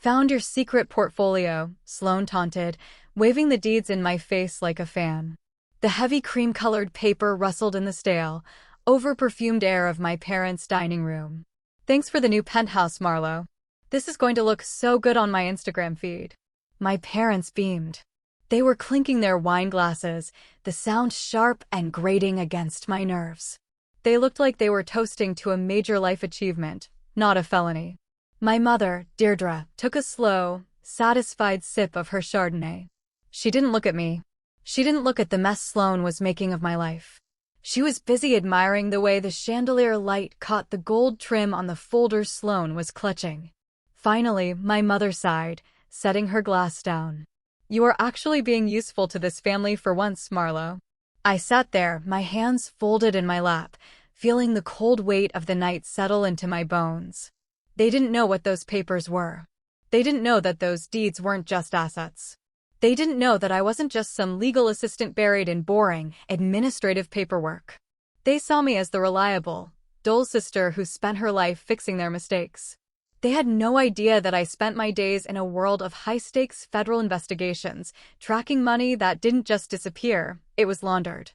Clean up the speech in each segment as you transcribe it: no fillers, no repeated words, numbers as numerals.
Found your secret portfolio, Sloane taunted, waving the deeds in my face like a fan. The heavy cream-colored paper rustled in the stale, over-perfumed air of my parents' dining room. Thanks for the new penthouse, Marlo. This is going to look so good on my Instagram feed. My parents beamed. They were clinking their wine glasses, the sound sharp and grating against my nerves. They looked like they were toasting to a major life achievement, not a felony. My mother, Deirdre, took a slow, satisfied sip of her Chardonnay. She didn't look at me. She didn't look at the mess Sloane was making of my life. She was busy admiring the way the chandelier light caught the gold trim on the folders Sloane was clutching. Finally, my mother sighed, setting her glass down. You are actually being useful to this family for once, Marlo. I sat there, my hands folded in my lap, feeling the cold weight of the night settle into my bones. They didn't know what those papers were. They didn't know that those deeds weren't just assets. They didn't know that I wasn't just some legal assistant buried in boring, administrative paperwork. They saw me as the reliable, dull sister who spent her life fixing their mistakes. They had no idea that I spent my days in a world of high-stakes federal investigations, tracking money that didn't just disappear, it was laundered.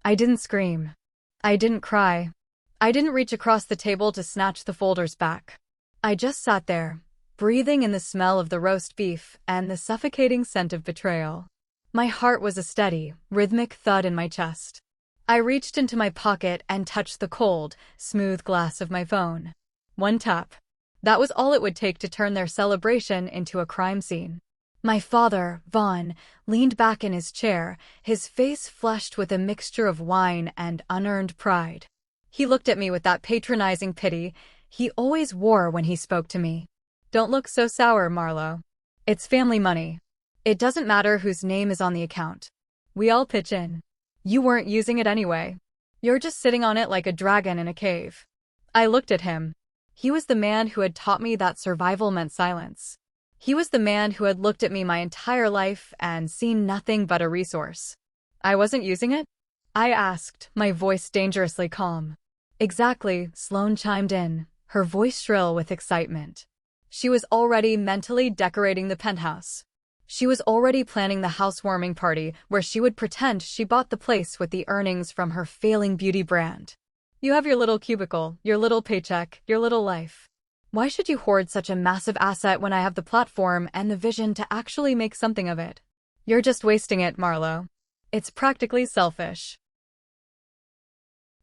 I didn't scream. I didn't cry. I didn't reach across the table to snatch the folders back. I just sat there, breathing in the smell of the roast beef and the suffocating scent of betrayal. My heart was a steady, rhythmic thud in my chest. I reached into my pocket and touched the cold, smooth glass of my phone. One tap. That was all it would take to turn their celebration into a crime scene. My father, Vaughn, leaned back in his chair, his face flushed with a mixture of wine and unearned pride. He looked at me with that patronizing pity he always wore when he spoke to me. Don't look so sour, Marlo. It's family money. It doesn't matter whose name is on the account. We all pitch in. You weren't using it anyway. You're just sitting on it like a dragon in a cave. I looked at him. He was the man who had taught me that survival meant silence. He was the man who had looked at me my entire life and seen nothing but a resource. I wasn't using it? I asked, my voice dangerously calm. Exactly, Sloane chimed in, her voice shrill with excitement. She was already mentally decorating the penthouse. She was already planning the housewarming party where she would pretend she bought the place with the earnings from her failing beauty brand. You have your little cubicle, your little paycheck, your little life. Why should you hoard such a massive asset when I have the platform and the vision to actually make something of it? You're just wasting it, Marlo. It's practically selfish.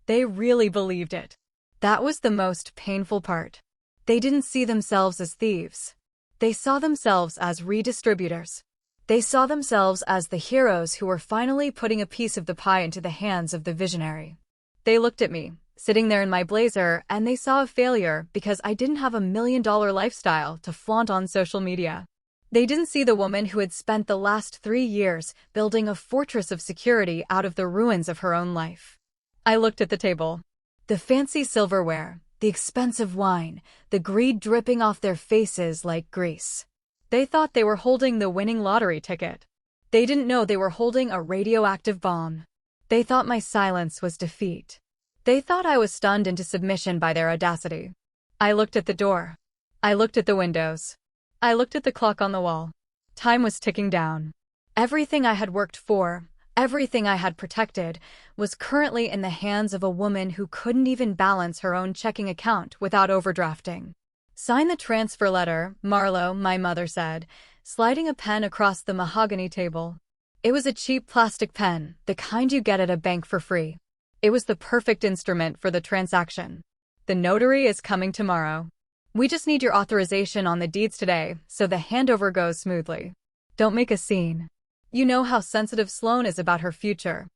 They really believed it. That was the most painful part. They didn't see themselves as thieves. They saw themselves as redistributors. They saw themselves as the heroes who were finally putting a piece of the pie into the hands of the visionary. They looked at me, sitting there in my blazer, and they saw a failure because I didn't have $1 million lifestyle to flaunt on social media. They didn't see the woman who had spent the last 3 years building a fortress of security out of the ruins of her own life. I looked at the table. The fancy silverware, the expensive wine, the greed dripping off their faces like grease. They thought they were holding the winning lottery ticket. They didn't know they were holding a radioactive bomb. They thought my silence was defeat. They thought I was stunned into submission by their audacity. I looked at the door. I looked at the windows. I looked at the clock on the wall. Time was ticking down. Everything I had worked for, everything I had protected, was currently in the hands of a woman who couldn't even balance her own checking account without overdrafting. Sign the transfer letter, Marlo, my mother said, sliding a pen across the mahogany table. It was a cheap plastic pen, the kind you get at a bank for free. It was the perfect instrument for the transaction. The notary is coming tomorrow. We just need your authorization on the deeds today, so the handover goes smoothly. Don't make a scene. You know how sensitive Sloane is about her future.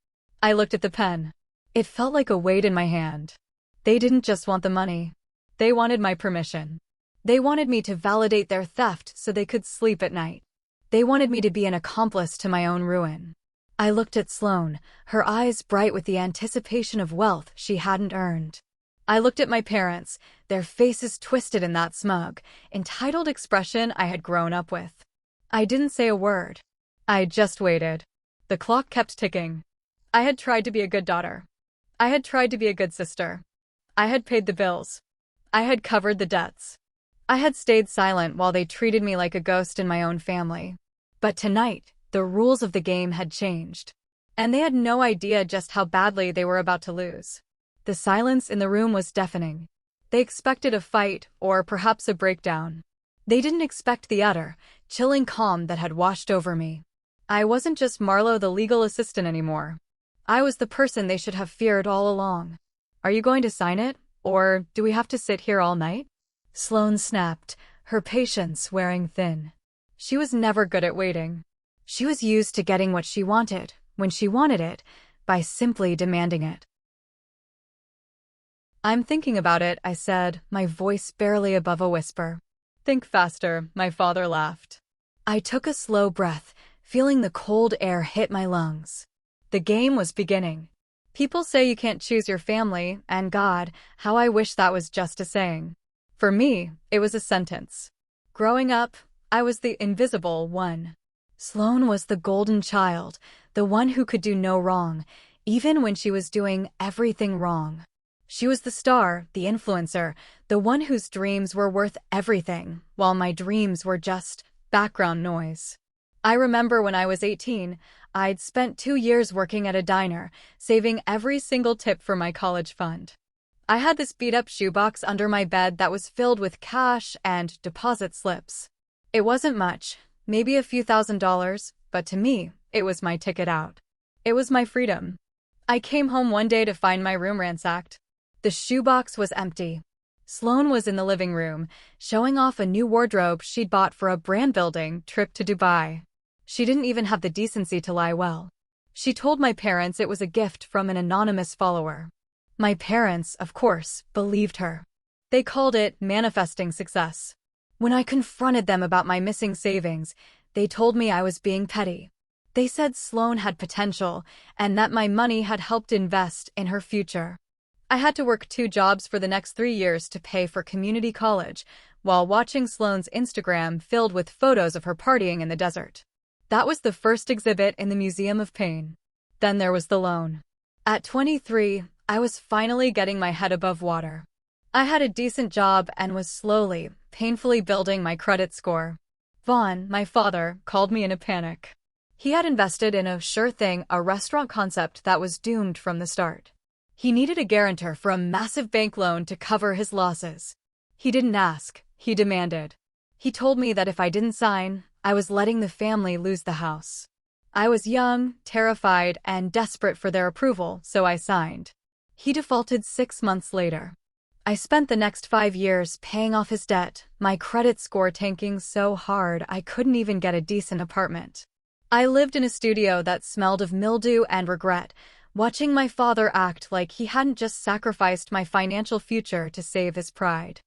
I looked at the pen. It felt like a weight in my hand. They didn't just want the money. They wanted my permission. They wanted me to validate their theft so they could sleep at night. They wanted me to be an accomplice to my own ruin. I looked at Sloane, her eyes bright with the anticipation of wealth she hadn't earned. I looked at my parents, their faces twisted in that smug, entitled expression I had grown up with. I didn't say a word. I just waited. The clock kept ticking. I had tried to be a good daughter. I had tried to be a good sister. I had paid the bills. I had covered the debts. I had stayed silent while they treated me like a ghost in my own family. But tonight, the rules of the game had changed. And they had no idea just how badly they were about to lose. The silence in the room was deafening. They expected a fight, or perhaps a breakdown. They didn't expect the utter, chilling calm that had washed over me. I wasn't just Marlo the legal assistant anymore. I was the person they should have feared all along. Are you going to sign it, or do we have to sit here all night? Sloane snapped, her patience wearing thin. She was never good at waiting. She was used to getting what she wanted, when she wanted it, by simply demanding it. I'm thinking about it, I said, my voice barely above a whisper. Think faster, my father laughed. I took a slow breath, feeling the cold air hit my lungs. The game was beginning. People say you can't choose your family, and God, how I wish that was just a saying. For me, it was a sentence. Growing up, I was the invisible one. Sloane was the golden child, the one who could do no wrong, even when she was doing everything wrong. She was the star, the influencer, the one whose dreams were worth everything, while my dreams were just background noise. I remember when I was 18, I'd spent 2 years working at a diner, saving every single tip for my college fund. I had this beat-up shoebox under my bed that was filled with cash and deposit slips. It wasn't much, maybe a few $1,000s, but to me, it was my ticket out. It was my freedom. I came home one day to find my room ransacked. The shoebox was empty. Sloane was in the living room, showing off a new wardrobe she'd bought for a brand-building trip to Dubai. She didn't even have the decency to lie well. She told my parents it was a gift from an anonymous follower. My parents, of course, believed her. They called it manifesting success. When I confronted them about my missing savings, they told me I was being petty. They said Sloane had potential, and that my money had helped invest in her future. I had to work 2 jobs for the next 3 years to pay for community college, while watching Sloane's Instagram filled with photos of her partying in the desert. That was the first exhibit in the Museum of Pain. Then there was the loan. At 23, I was finally getting my head above water. I had a decent job and was slowly, painfully building my credit score. Vaughn, my father, called me in a panic. He had invested in a restaurant concept that was doomed from the start. He needed a guarantor for a massive bank loan to cover his losses. He didn't ask, he demanded. He told me that if I didn't sign, I was letting the family lose the house. I was young, terrified, and desperate for their approval, so I signed. He defaulted 6 months later. I spent the next 5 years paying off his debt, my credit score tanking so hard I couldn't even get a decent apartment. I lived in a studio that smelled of mildew and regret, watching my father act like he hadn't just sacrificed my financial future to save his pride.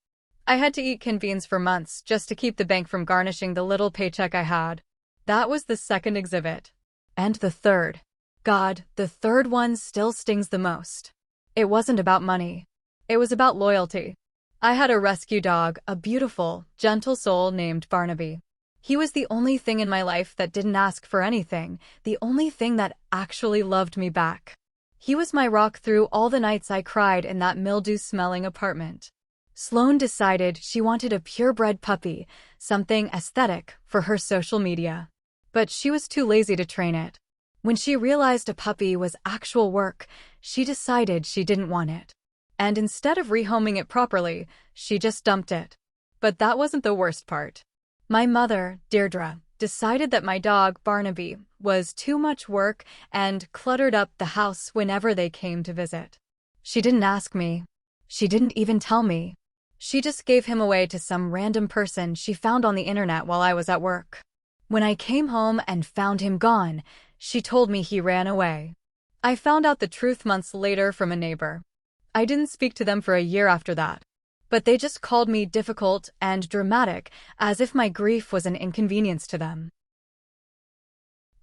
I had to eat canned for months just to keep the bank from garnishing the little paycheck I had. That was the second exhibit. And the third. God, the third one still stings the most. It wasn't about money. It was about loyalty. I had a rescue dog, a beautiful, gentle soul named Barnaby. He was the only thing in my life that didn't ask for anything, the only thing that actually loved me back. He was my rock through all the nights I cried in that mildew-smelling apartment. Sloane decided she wanted a purebred puppy, something aesthetic, for her social media. But she was too lazy to train it. When she realized a puppy was actual work, she decided she didn't want it. And instead of rehoming it properly, she just dumped it. But that wasn't the worst part. My mother, Deirdre, decided that my dog, Barnaby, was too much work and cluttered up the house whenever they came to visit. She didn't ask me. She didn't even tell me. She just gave him away to some random person she found on the internet while I was at work. When I came home and found him gone, she told me he ran away. I found out the truth months later from a neighbor. I didn't speak to them for a year after that. But they just called me difficult and dramatic, as if my grief was an inconvenience to them.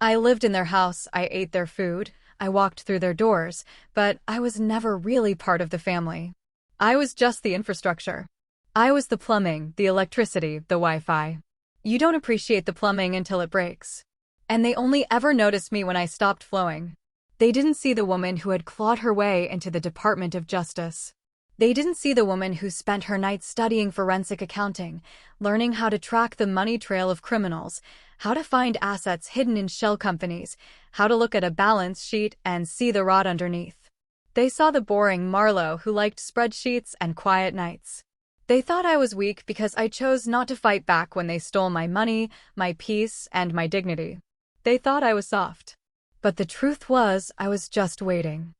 I lived in their house, I ate their food, I walked through their doors, but I was never really part of the family. I was just the infrastructure. I was the plumbing, the electricity, the Wi-Fi. You don't appreciate the plumbing until it breaks. And they only ever noticed me when I stopped flowing. They didn't see the woman who had clawed her way into the Department of Justice. They didn't see the woman who spent her nights studying forensic accounting, learning how to track the money trail of criminals, how to find assets hidden in shell companies, how to look at a balance sheet and see the rot underneath. They saw the boring Marlowe who liked spreadsheets and quiet nights. They thought I was weak because I chose not to fight back when they stole my money, my peace, and my dignity. They thought I was soft. But the truth was, I was just waiting.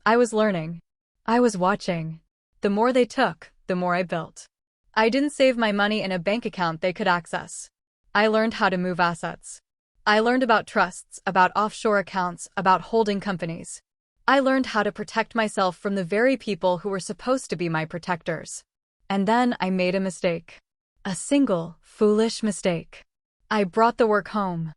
I was learning. I was watching. The more they took, the more I built. I didn't save my money in a bank account they could access. I learned how to move assets. I learned about trusts, about offshore accounts, about holding companies. I learned how to protect myself from the very people who were supposed to be my protectors. And then I made a mistake. A single, foolish mistake. I brought the work home.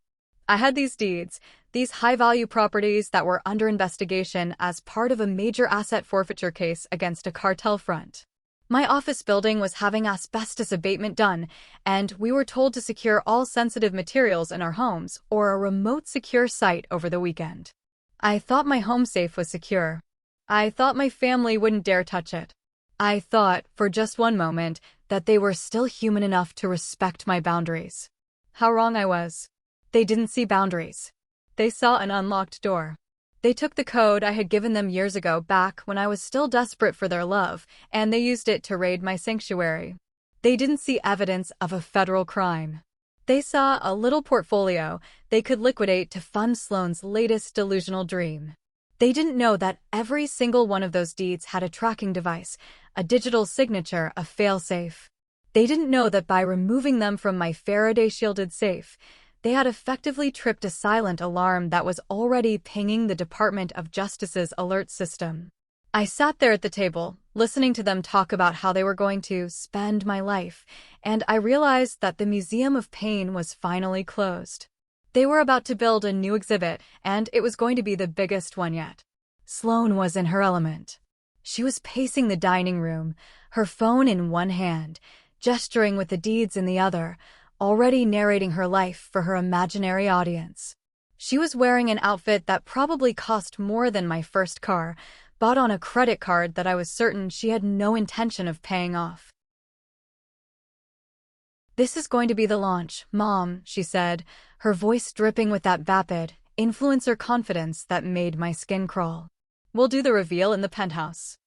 I had these deeds, these high-value properties that were under investigation as part of a major asset forfeiture case against a cartel front. My office building was having asbestos abatement done, and we were told to secure all sensitive materials in our homes or a remote secure site over the weekend. I thought my home safe was secure. I thought my family wouldn't dare touch it. I thought, for just one moment, that they were still human enough to respect my boundaries. How wrong I was. They didn't see boundaries. They saw an unlocked door. They took the code I had given them years ago back when I was still desperate for their love, and they used it to raid my sanctuary. They didn't see evidence of a federal crime. They saw a little portfolio they could liquidate to fund Sloane's latest delusional dream. They didn't know that every single one of those deeds had a tracking device, a digital signature, a failsafe. They didn't know that by removing them from my Faraday-shielded safe, they had effectively tripped a silent alarm that was already pinging the Department of Justice's alert system. I sat there at the table, listening to them talk about how they were going to spend my life, and I realized that the Museum of Pain was finally closed. They were about to build a new exhibit, and it was going to be the biggest one yet. Sloane was in her element. She was pacing the dining room, her phone in one hand, gesturing with the deeds in the other, already narrating her life for her imaginary audience. She was wearing an outfit that probably cost more than my first car, bought on a credit card that I was certain she had no intention of paying off. "This is going to be the launch, Mom," she said, her voice dripping with that vapid, influencer confidence that made my skin crawl. "We'll do the reveal in the penthouse.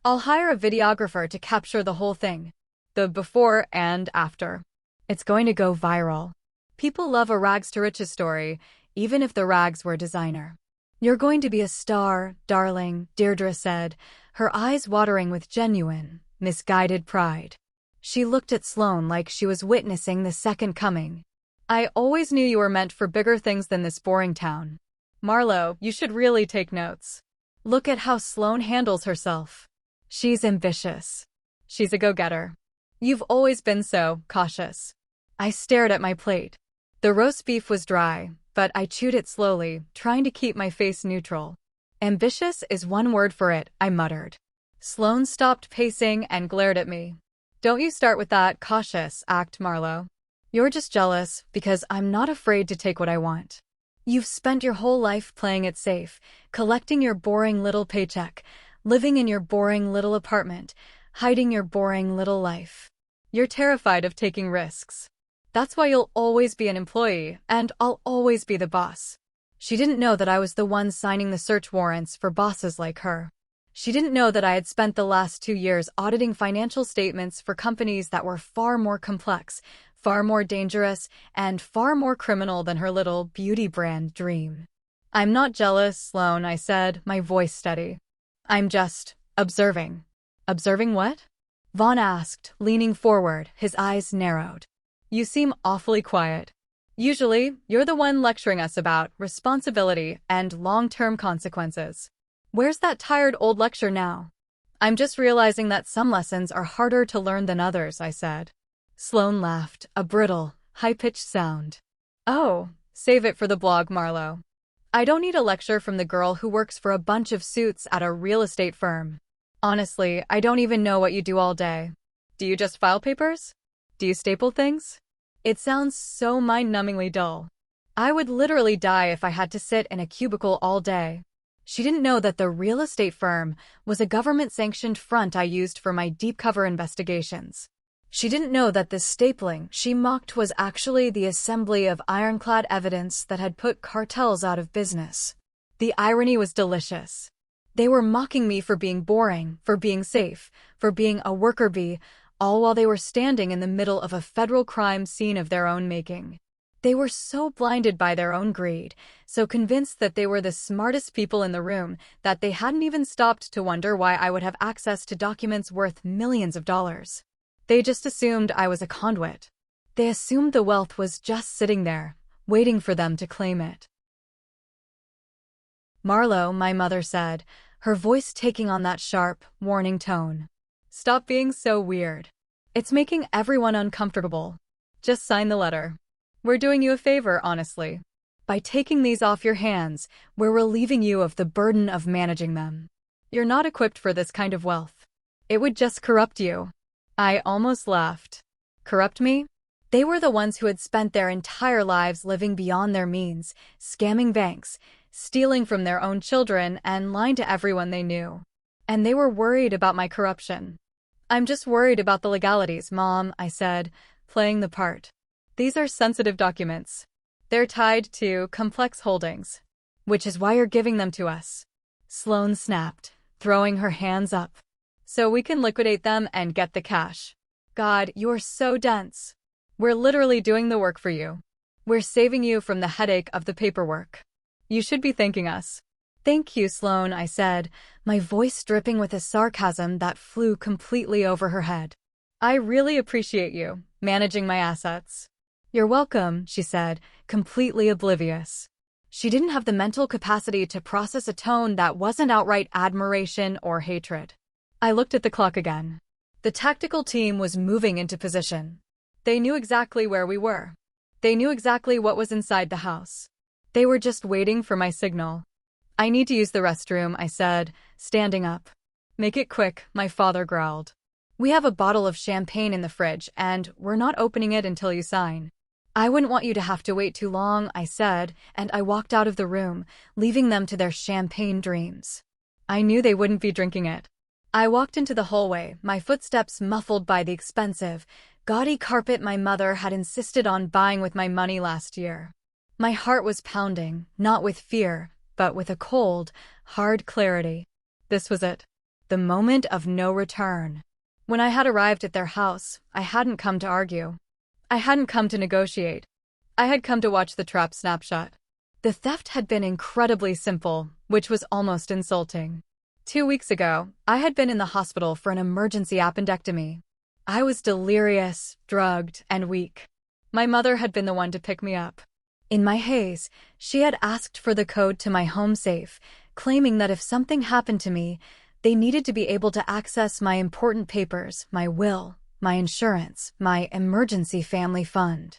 I'll hire a videographer to capture the whole thing. The before and after. It's going to go viral. People love a rags to riches story, even if the rags were designer." "You're going to be a star, darling," Deirdre said, her eyes watering with genuine, misguided pride. She looked at Sloane like she was witnessing the second coming. "I always knew you were meant for bigger things than this boring town. Marlowe, you should really take notes. Look at how Sloane handles herself. She's ambitious. She's a go-getter. You've always been so cautious." I stared at my plate. The roast beef was dry, but I chewed it slowly, trying to keep my face neutral. "Ambitious is one word for it," I muttered. Sloane stopped pacing and glared at me. "Don't you start with that cautious act, Marlowe. You're just jealous because I'm not afraid to take what I want. You've spent your whole life playing it safe, collecting your boring little paycheck, living in your boring little apartment, hiding your boring little life. You're terrified of taking risks. That's why you'll always be an employee, and I'll always be the boss." She didn't know that I was the one signing the search warrants for bosses like her. She didn't know that I had spent the last 2 years auditing financial statements for companies that were far more complex, far more dangerous, and far more criminal than her little beauty brand dream. "I'm not jealous, Sloane," I said, my voice steady. "I'm just observing." "Observing what?" Vaughn asked, leaning forward, his eyes narrowed. "You seem awfully quiet. Usually, you're the one lecturing us about responsibility and long-term consequences. Where's that tired old lecture now?" "I'm just realizing that some lessons are harder to learn than others," I said. Sloane laughed, a brittle, high-pitched sound. "Oh, save it for the blog, Marlowe. I don't need a lecture from the girl who works for a bunch of suits at a real estate firm. Honestly, I don't even know what you do all day. Do you just file papers? Do you staple things? It sounds so mind-numbingly dull. I would literally die if I had to sit in a cubicle all day." She didn't know that the real estate firm was a government-sanctioned front I used for my deep-cover investigations. She didn't know that this stapling she mocked was actually the assembly of ironclad evidence that had put cartels out of business. The irony was delicious. They were mocking me for being boring, for being safe, for being a worker bee, all while they were standing in the middle of a federal crime scene of their own making. They were so blinded by their own greed, so convinced that they were the smartest people in the room, that they hadn't even stopped to wonder why I would have access to documents worth millions of dollars. They just assumed I was a conduit. They assumed the wealth was just sitting there, waiting for them to claim it. Marlo, my mother said, her voice taking on that sharp, warning tone. Stop being so weird. It's making everyone uncomfortable. Just sign the letter. We're doing you a favor, honestly. By taking these off your hands, we're relieving you of the burden of managing them. You're not equipped for this kind of wealth. It would just corrupt you. I almost laughed. Corrupt me? They were the ones who had spent their entire lives living beyond their means, scamming banks, stealing from their own children, and lying to everyone they knew. And they were worried about my corruption. I'm just worried about the legalities, Mom, I said, playing the part. These are sensitive documents. They're tied to complex holdings, which is why you're giving them to us. Sloane snapped, throwing her hands up. So we can liquidate them and get the cash. God, you're so dense. We're literally doing the work for you. We're saving you from the headache of the paperwork. You should be thanking us. Thank you, Sloane, I said, my voice dripping with a sarcasm that flew completely over her head. I really appreciate you managing my assets. You're welcome, she said, completely oblivious. She didn't have the mental capacity to process a tone that wasn't outright admiration or hatred. I looked at the clock again. The tactical team was moving into position. They knew exactly where we were. They knew exactly what was inside the house. They were just waiting for my signal. I need to use the restroom, I said, standing up. Make it quick, my father growled. We have a bottle of champagne in the fridge, and we're not opening it until you sign. I wouldn't want you to have to wait too long, I said, and I walked out of the room, leaving them to their champagne dreams. I knew they wouldn't be drinking it. I walked into the hallway, my footsteps muffled by the expensive, gaudy carpet my mother had insisted on buying with my money last year. My heart was pounding, not with fear, but with a cold, hard clarity. This was it. The moment of no return. When I had arrived at their house, I hadn't come to argue. I hadn't come to negotiate. I had come to watch the trap snapshot. The theft had been incredibly simple, which was almost insulting. 2 weeks ago, I had been in the hospital for an emergency appendectomy. I was delirious, drugged, and weak. My mother had been the one to pick me up. In my haze, she had asked for the code to my home safe, claiming that if something happened to me, they needed to be able to access my important papers, my will, my insurance, my emergency family fund.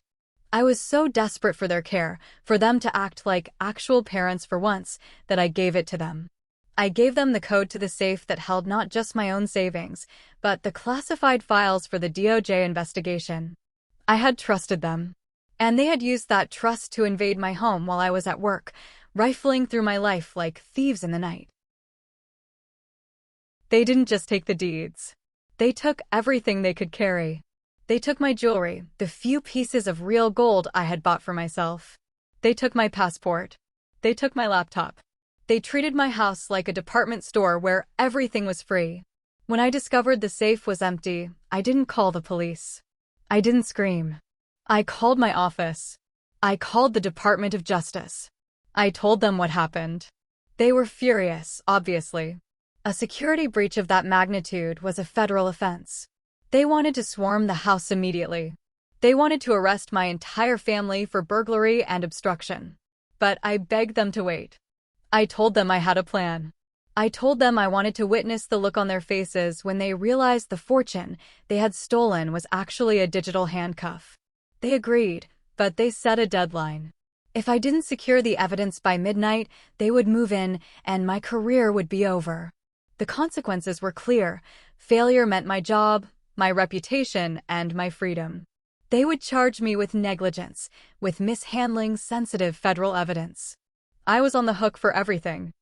I was so desperate for their care, for them to act like actual parents for once, that I gave it to them. I gave them the code to the safe that held not just my own savings, but the classified files for the DOJ investigation. I had trusted them. And they had used that trust to invade my home while I was at work, rifling through my life like thieves in the night. They didn't just take the deeds. They took everything they could carry. They took my jewelry, the few pieces of real gold I had bought for myself. They took my passport. They took my laptop. They treated my house like a department store where everything was free. When I discovered the safe was empty, I didn't call the police. I didn't scream. I called my office. I called the Department of Justice. I told them what happened. They were furious, obviously. A security breach of that magnitude was a federal offense. They wanted to swarm the house immediately. They wanted to arrest my entire family for burglary and obstruction. But I begged them to wait. I told them I had a plan. I told them I wanted to witness the look on their faces when they realized the fortune they had stolen was actually a digital handcuff. They agreed, but they set a deadline. If I didn't secure the evidence by midnight, they would move in, and my career would be over. The consequences were clear. Failure meant my job, my reputation, and my freedom. They would charge me with negligence, with mishandling sensitive federal evidence. I was on the hook for everything.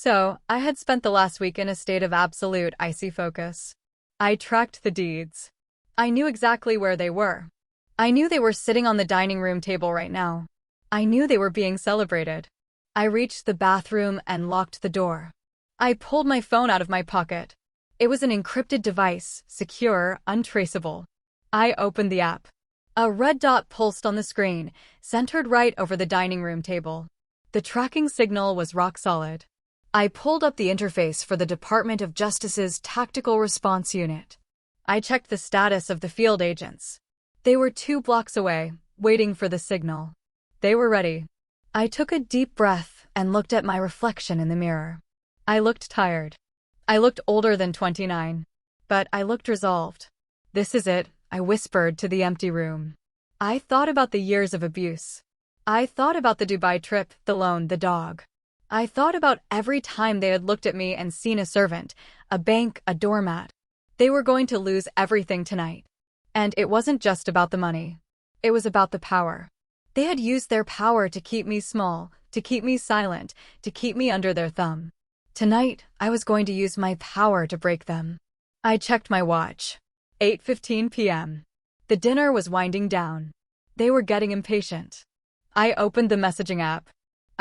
So, I had spent the last week in a state of absolute icy focus. I tracked the deeds. I knew exactly where they were. I knew they were sitting on the dining room table right now. I knew they were being celebrated. I reached the bathroom and locked the door. I pulled my phone out of my pocket. It was an encrypted device, secure, untraceable. I opened the app. A red dot pulsed on the screen, centered right over the dining room table. The tracking signal was rock solid. I pulled up the interface for the Department of Justice's Tactical Response Unit. I checked the status of the field agents. They were 2 blocks away, waiting for the signal. They were ready. I took a deep breath and looked at my reflection in the mirror. I looked tired. I looked older than 29. But I looked resolved. This is it, I whispered to the empty room. I thought about the years of abuse. I thought about the Dubai trip, the loan, the dog. I thought about every time they had looked at me and seen a servant, a bank, a doormat. They were going to lose everything tonight. And it wasn't just about the money. It was about the power. They had used their power to keep me small, to keep me silent, to keep me under their thumb. Tonight, I was going to use my power to break them. I checked my watch. 8:15 p.m. The dinner was winding down. They were getting impatient. I opened the messaging app.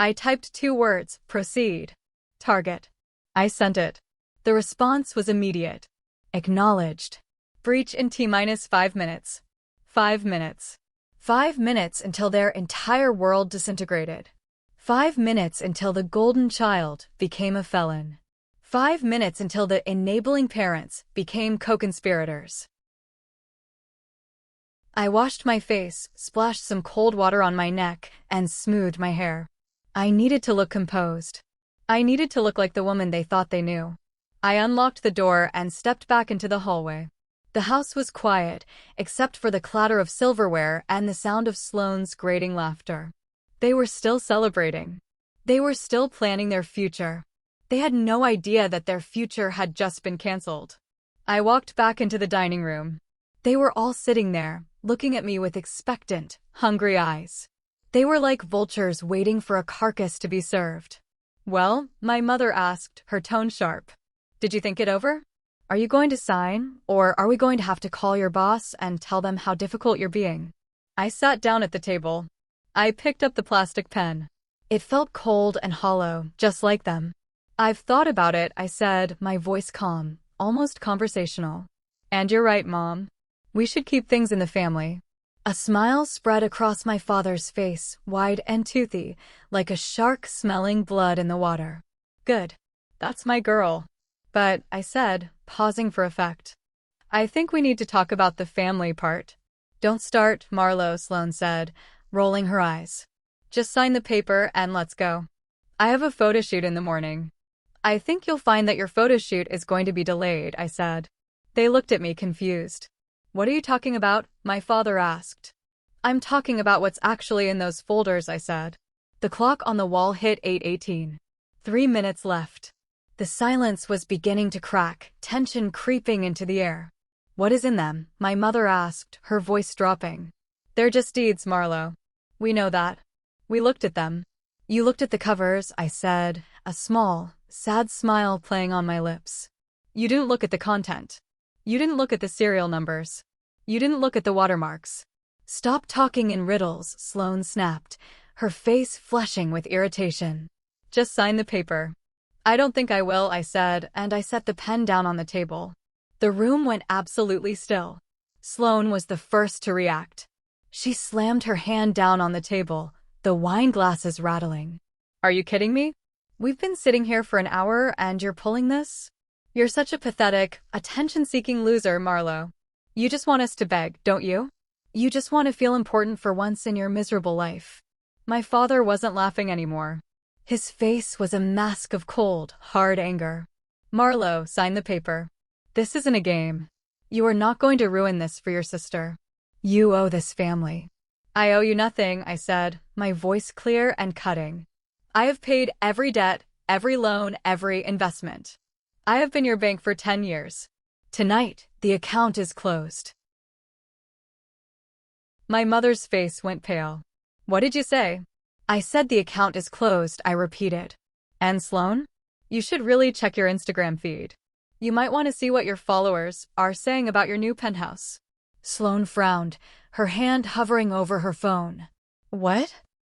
I typed 2 words, proceed. Target. I sent it. The response was immediate. Acknowledged. Breach in T-5 minutes. 5 minutes. 5 minutes until their entire world disintegrated. 5 minutes until the golden child became a felon. 5 minutes until the enabling parents became co-conspirators. I washed my face, splashed some cold water on my neck, and smoothed my hair. I needed to look composed. I needed to look like the woman they thought they knew. I unlocked the door and stepped back into the hallway. The house was quiet, except for the clatter of silverware and the sound of Sloane's grating laughter. They were still celebrating. They were still planning their future. They had no idea that their future had just been canceled. I walked back into the dining room. They were all sitting there, looking at me with expectant, hungry eyes. They were like vultures waiting for a carcass to be served. Well, my mother asked, her tone sharp. Did you think it over? Are you going to sign, or are we going to have to call your boss and tell them how difficult you're being? I sat down at the table. I picked up the plastic pen. It felt cold and hollow, just like them. I've thought about it, I said, my voice calm, almost conversational. And you're right, Mom. We should keep things in the family. A smile spread across my father's face, wide and toothy, like a shark smelling blood in the water. Good. That's my girl. But, I said, pausing for effect, I think we need to talk about the family part. Don't start, Marlo, Sloane said, rolling her eyes. Just sign the paper and let's go. I have a photo shoot in the morning. I think you'll find that your photo shoot is going to be delayed, I said. They looked at me confused. What are you talking about? My father asked. I'm talking about what's actually in those folders, I said. The clock on the wall hit 8:18. 3 minutes left. The silence was beginning to crack, tension creeping into the air. What is in them? My mother asked, her voice dropping. They're just deeds, Marlo. We know that. We looked at them. You looked at the covers, I said, a small, sad smile playing on my lips. You didn't look at the content. You didn't look at the serial numbers. You didn't look at the watermarks. Stop talking in riddles, Sloane snapped, her face flushing with irritation. Just sign the paper. I don't think I will, I said, and I set the pen down on the table. The room went absolutely still. Sloane was the first to react. She slammed her hand down on the table, the wine glasses rattling. Are you kidding me? We've been sitting here for an hour and you're pulling this? You're such a pathetic, attention-seeking loser, Marlo. You just want us to beg, don't you? You just want to feel important for once in your miserable life. My father wasn't laughing anymore. His face was a mask of cold, hard anger. Marlo, sign the paper. This isn't a game. You are not going to ruin this for your sister. You owe this family. I owe you nothing, I said, my voice clear and cutting. I have paid every debt, every loan, every investment. I have been your bank for 10 years. Tonight, the account is closed. My mother's face went pale. What did you say? I said the account is closed, I repeated. And Sloane? You should really check your Instagram feed. You might want to see what your followers are saying about your new penthouse. Sloane frowned, her hand hovering over her phone. What?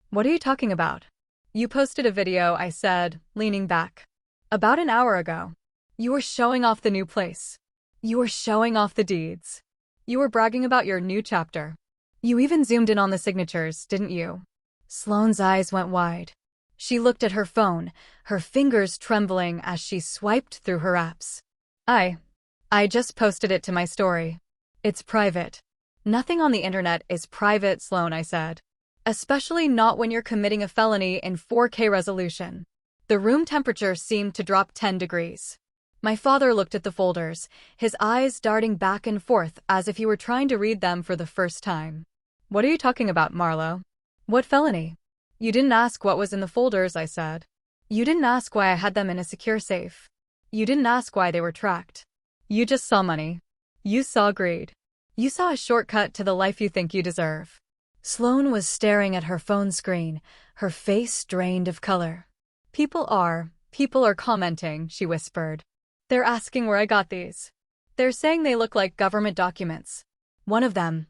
What are you talking about? You posted a video, I said, leaning back. About an hour ago. You were showing off the new place. You were showing off the deeds. You were bragging about your new chapter. You even zoomed in on the signatures, didn't you? Sloane's eyes went wide. She looked at her phone, her fingers trembling as she swiped through her apps. I just posted it to my story. It's private. Nothing on the internet is private, Sloane, I said. Especially not when you're committing a felony in 4K resolution. The room temperature seemed to drop 10 degrees. My father looked at the folders, his eyes darting back and forth as if he were trying to read them for the first time. What are you talking about, Marlo? What felony? You didn't ask what was in the folders, I said. You didn't ask why I had them in a secure safe. You didn't ask why they were tracked. You just saw money. You saw greed. You saw a shortcut to the life you think you deserve. Sloane was staring at her phone screen, her face drained of color. People are commenting, she whispered. They're asking where I got these. They're saying they look like government documents. One of them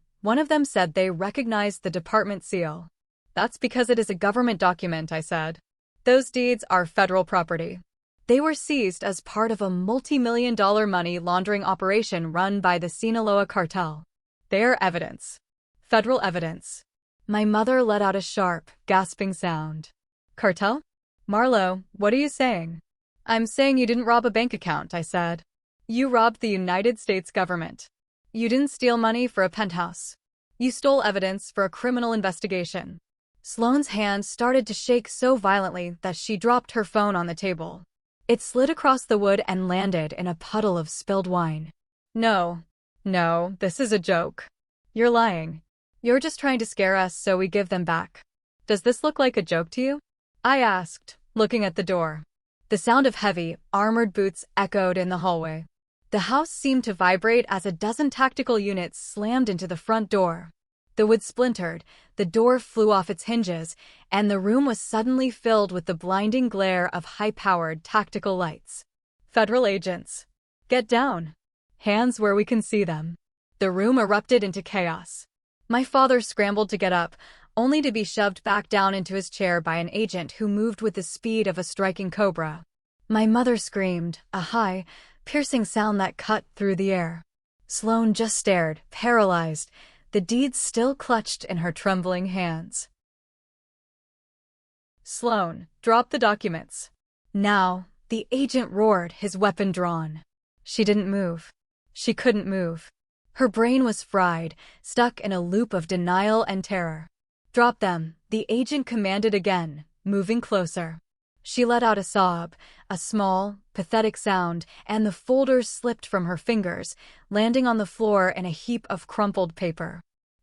said they recognized the department seal. That's because it is a government document, I said. Those deeds are federal property. They were seized as part of a multi-million-dollar money laundering operation run by the Sinaloa cartel. They are evidence. Federal evidence. My mother let out a sharp, gasping sound. Cartel? Marlo, what are you saying? I'm saying you didn't rob a bank account, I said. You robbed the United States government. You didn't steal money for a penthouse. You stole evidence for a criminal investigation. Sloane's hand started to shake so violently that she dropped her phone on the table. It slid across the wood and landed in a puddle of spilled wine. No, this is a joke. You're lying. You're just trying to scare us so we give them back. Does this look like a joke to you? I asked, looking at the door. The sound of heavy, armored boots echoed in the hallway. The house seemed to vibrate as a dozen tactical units slammed into the front door. The wood splintered, the door flew off its hinges, and the room was suddenly filled with the blinding glare of high-powered tactical lights. Federal agents. Get down. Hands where we can see them. The room erupted into chaos. My father scrambled to get up, only to be shoved back down into his chair by an agent who moved with the speed of a striking cobra. My mother screamed, a high, piercing sound that cut through the air. Sloane just stared, paralyzed, the deeds still clutched in her trembling hands. Sloane, drop the documents. Now, the agent roared, his weapon drawn. She didn't move. She couldn't move. Her brain was fried, stuck in a loop of denial and terror. Drop them, the agent commanded again, moving closer. She let out a sob, a small, pathetic sound, and the folders slipped from her fingers, landing on the floor in a heap of crumpled paper.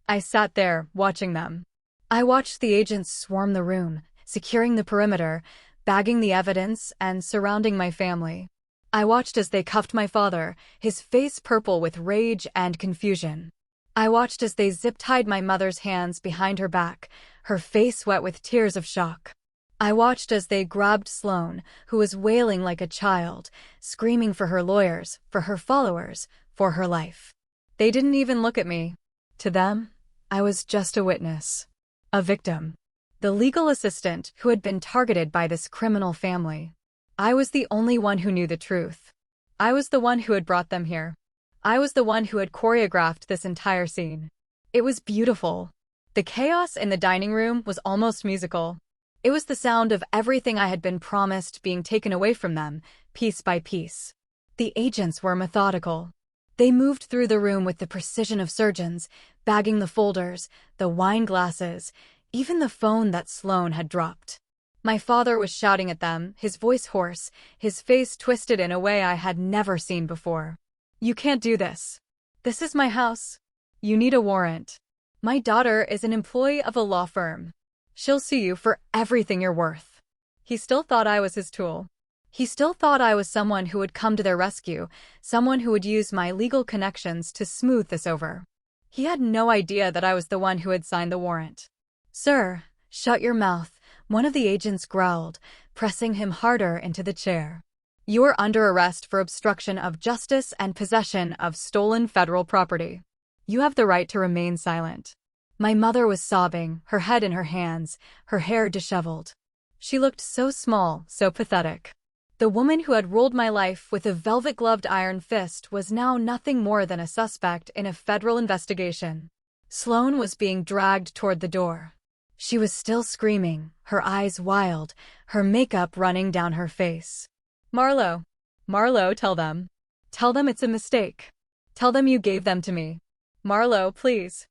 I sat there, watching them. I watched the agents swarm the room, securing the perimeter, bagging the evidence, and surrounding my family. I watched as they cuffed my father, his face purple with rage and confusion. I watched as they zip-tied my mother's hands behind her back, her face wet with tears of shock. I watched as they grabbed Sloane, who was wailing like a child, screaming for her lawyers, for her followers, for her life. They didn't even look at me. To them, I was just a witness. A victim. The legal assistant who had been targeted by this criminal family. I was the only one who knew the truth. I was the one who had brought them here. I was the one who had choreographed this entire scene. It was beautiful. The chaos in the dining room was almost musical. It was the sound of everything I had been promised being taken away from them, piece by piece. The agents were methodical. They moved through the room with the precision of surgeons, bagging the folders, the wine glasses, even the phone that Sloane had dropped. My father was shouting at them, his voice hoarse, his face twisted in a way I had never seen before. You can't do this. This is my house. You need a warrant. My daughter is an employee of a law firm. She'll sue you for everything you're worth. He still thought I was his tool. He still thought I was someone who would come to their rescue, someone who would use my legal connections to smooth this over. He had no idea that I was the one who had signed the warrant. Sir, shut your mouth, one of the agents growled, pressing him harder into the chair. You are under arrest for obstruction of justice and possession of stolen federal property. You have the right to remain silent." My mother was sobbing, her head in her hands, her hair disheveled. She looked so small, so pathetic. The woman who had ruled my life with a velvet-gloved iron fist was now nothing more than a suspect in a federal investigation. Sloane was being dragged toward the door. She was still screaming, her eyes wild, her makeup running down her face. "Marlo. Marlo, tell them. Tell them it's a mistake. Tell them you gave them to me. Marlo, please."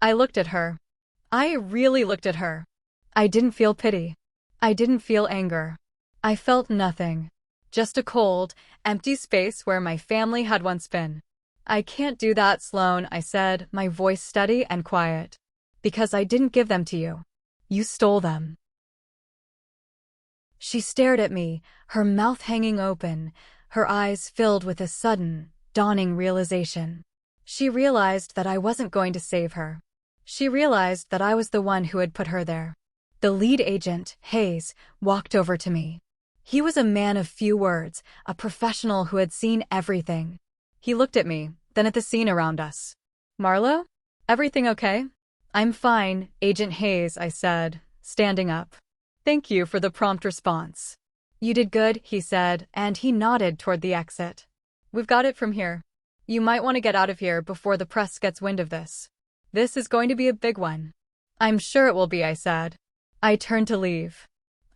I looked at her. I really looked at her. I didn't feel pity. I didn't feel anger. I felt nothing. Just a cold, empty space where my family had once been. "I can't do that, Sloane," I said, my voice steady and quiet. "Because I didn't give them to you. You stole them." She stared at me, her mouth hanging open, her eyes filled with a sudden, dawning realization. She realized that I wasn't going to save her. She realized that I was the one who had put her there. The lead agent, Hayes, walked over to me. He was a man of few words, a professional who had seen everything. He looked at me, then at the scene around us. "Marlo? Everything okay?" "I'm fine, Agent Hayes," I said, standing up. "Thank you for the prompt response." "You did good," he said, and he nodded toward the exit. "We've got it from here. You might want to get out of here before the press gets wind of this. This is going to be a big one." "I'm sure it will be," I said. I turned to leave.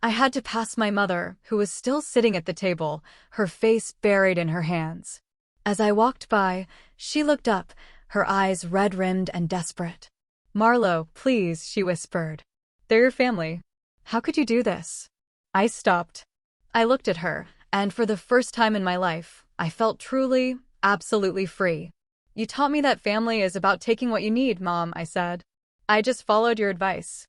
I had to pass my mother, who was still sitting at the table, her face buried in her hands. As I walked by, she looked up, her eyes red-rimmed and desperate. "Marlo, please," she whispered. "They're your family. How could you do this?" I stopped. I looked at her, and for the first time in my life, I felt truly, absolutely free. "You taught me that family is about taking what you need, Mom," I said. "I just followed your advice."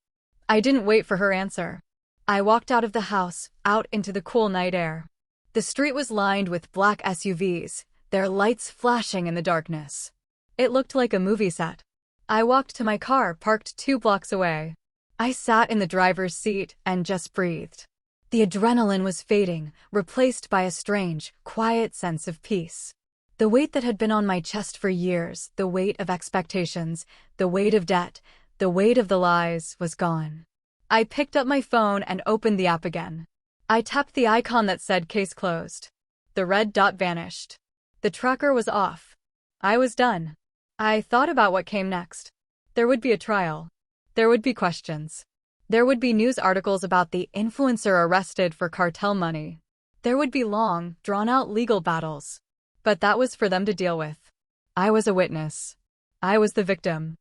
I didn't wait for her answer. I walked out of the house, out into the cool night air. The street was lined with black SUVs, their lights flashing in the darkness. It looked like a movie set. I walked to my car parked 2 blocks away. I sat in the driver's seat and just breathed. The adrenaline was fading, replaced by a strange, quiet sense of peace. The weight that had been on my chest for years, the weight of expectations, the weight of debt, the weight of the lies, was gone. I picked up my phone and opened the app again. I tapped the icon that said "Case Closed." The red dot vanished. The tracker was off. I was done. I thought about what came next. There would be a trial. There would be questions. There would be news articles about the influencer arrested for cartel money. There would be long, drawn-out legal battles. But that was for them to deal with. I was a witness. I was the victim.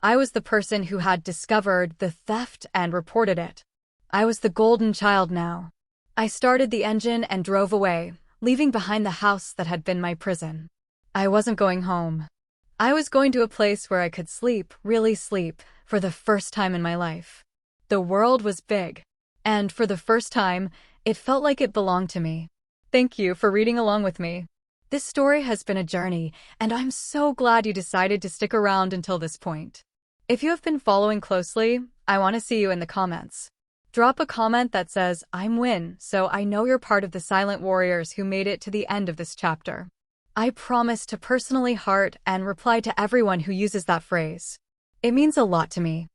I was the person who had discovered the theft and reported it. I was the golden child now. I started the engine and drove away, leaving behind the house that had been my prison. I wasn't going home. I was going to a place where I could sleep, really sleep, for the first time in my life. The world was big, and for the first time, it felt like it belonged to me. Thank you for reading along with me. This story has been a journey, and I'm so glad you decided to stick around until this point. If you have been following closely, I want to see you in the comments. Drop a comment that says, "I'm Win," so I know you're part of the silent warriors who made it to the end of this chapter. I promise to personally heart and reply to everyone who uses that phrase. It means a lot to me.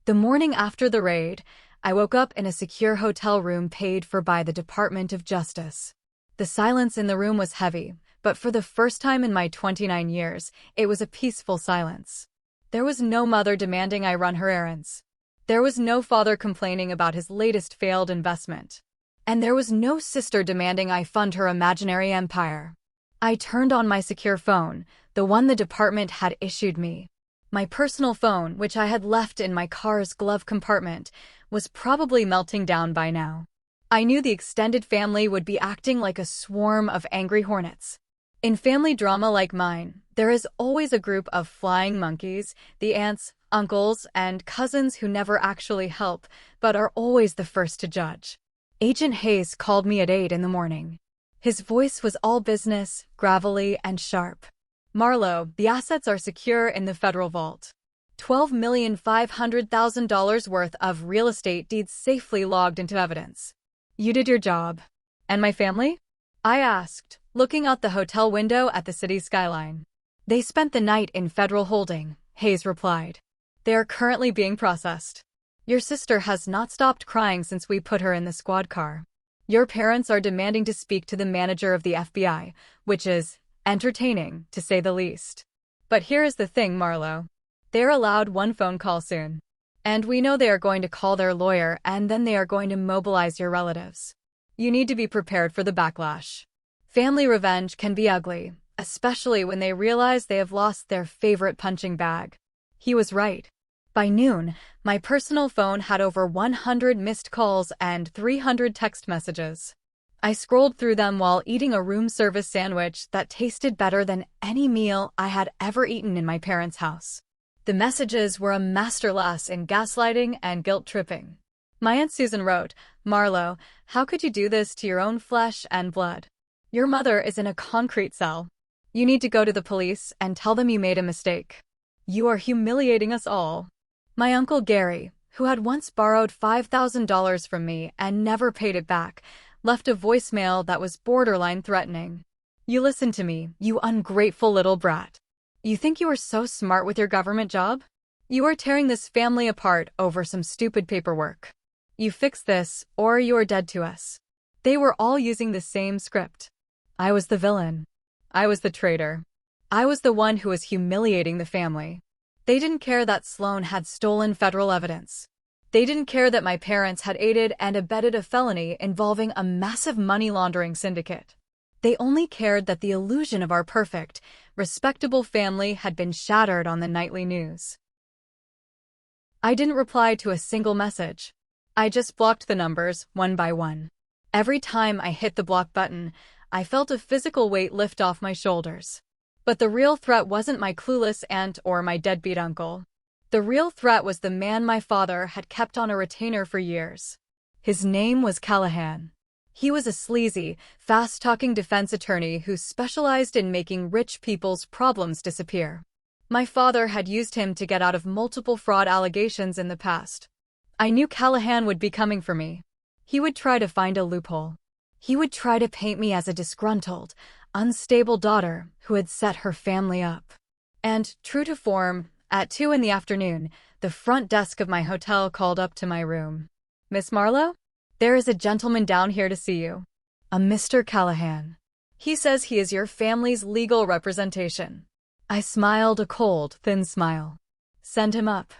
The morning after the raid, I woke up in a secure hotel room paid for by the Department of Justice. The silence in the room was heavy, but for the first time in my 29 years, it was a peaceful silence. There was no mother demanding I run her errands. There was no father complaining about his latest failed investment. And there was no sister demanding I fund her imaginary empire. I turned on my secure phone, the one the department had issued me. My personal phone, which I had left in my car's glove compartment, was probably melting down by now. I knew the extended family would be acting like a swarm of angry hornets. In family drama like mine, there is always a group of flying monkeys, the aunts, uncles, and cousins who never actually help, but are always the first to judge. Agent Hayes called me at 8 in the morning. His voice was all business, gravelly, and sharp. "Marlo, the assets are secure in the federal vault. $12,500,000 worth of real estate deeds safely logged into evidence. You did your job. And my family? I asked, looking out the hotel window at the city skyline. They spent the night in federal holding, Hayes replied. They are currently being processed. Your sister has not stopped crying since we put her in the squad car. Your parents are demanding to speak to the manager of the FBI, which is entertaining, to say the least. But here is the thing, Marlo. They're allowed one phone call soon. And we know they are going to call their lawyer and then they are going to mobilize your relatives. You need to be prepared for the backlash. Family revenge can be ugly, especially when they realize they have lost their favorite punching bag. He was right. By noon, my personal phone had over 100 missed calls and 300 text messages. I scrolled through them while eating a room service sandwich that tasted better than any meal I had ever eaten in my parents' house. The messages were a masterclass in gaslighting and guilt-tripping. My Aunt Susan wrote, Marlo, how could you do this to your own flesh and blood? Your mother is in a concrete cell. You need to go to the police and tell them you made a mistake. You are humiliating us all. My Uncle Gary, who had once borrowed $5,000 from me and never paid it back, left a voicemail that was borderline threatening. You listen to me, you ungrateful little brat. You think you are so smart with your government job? You are tearing this family apart over some stupid paperwork. You fix this, or you are dead to us. They were all using the same script. I was the villain. I was the traitor. I was the one who was humiliating the family. They didn't care that Sloan had stolen federal evidence. They didn't care that my parents had aided and abetted a felony involving a massive money laundering syndicate. They only cared that the illusion of our perfect, respectable family had been shattered on the nightly news. I didn't reply to a single message. I just blocked the numbers, one by one. Every time I hit the block button, I felt a physical weight lift off my shoulders. But the real threat wasn't my clueless aunt or my deadbeat uncle. The real threat was the man my father had kept on a retainer for years. His name was Callahan. He was a sleazy, fast-talking defense attorney who specialized in making rich people's problems disappear. My father had used him to get out of multiple fraud allegations in the past. I knew Callahan would be coming for me. He would try to find a loophole. He would try to paint me as a disgruntled, unstable daughter who had set her family up. And, true to form, at 2 in the afternoon, the front desk of my hotel called up to my room. Miss Marlo? There is a gentleman down here to see you. A Mr. Callahan. He says he is your family's legal representation. I smiled a cold, thin smile. Send him up.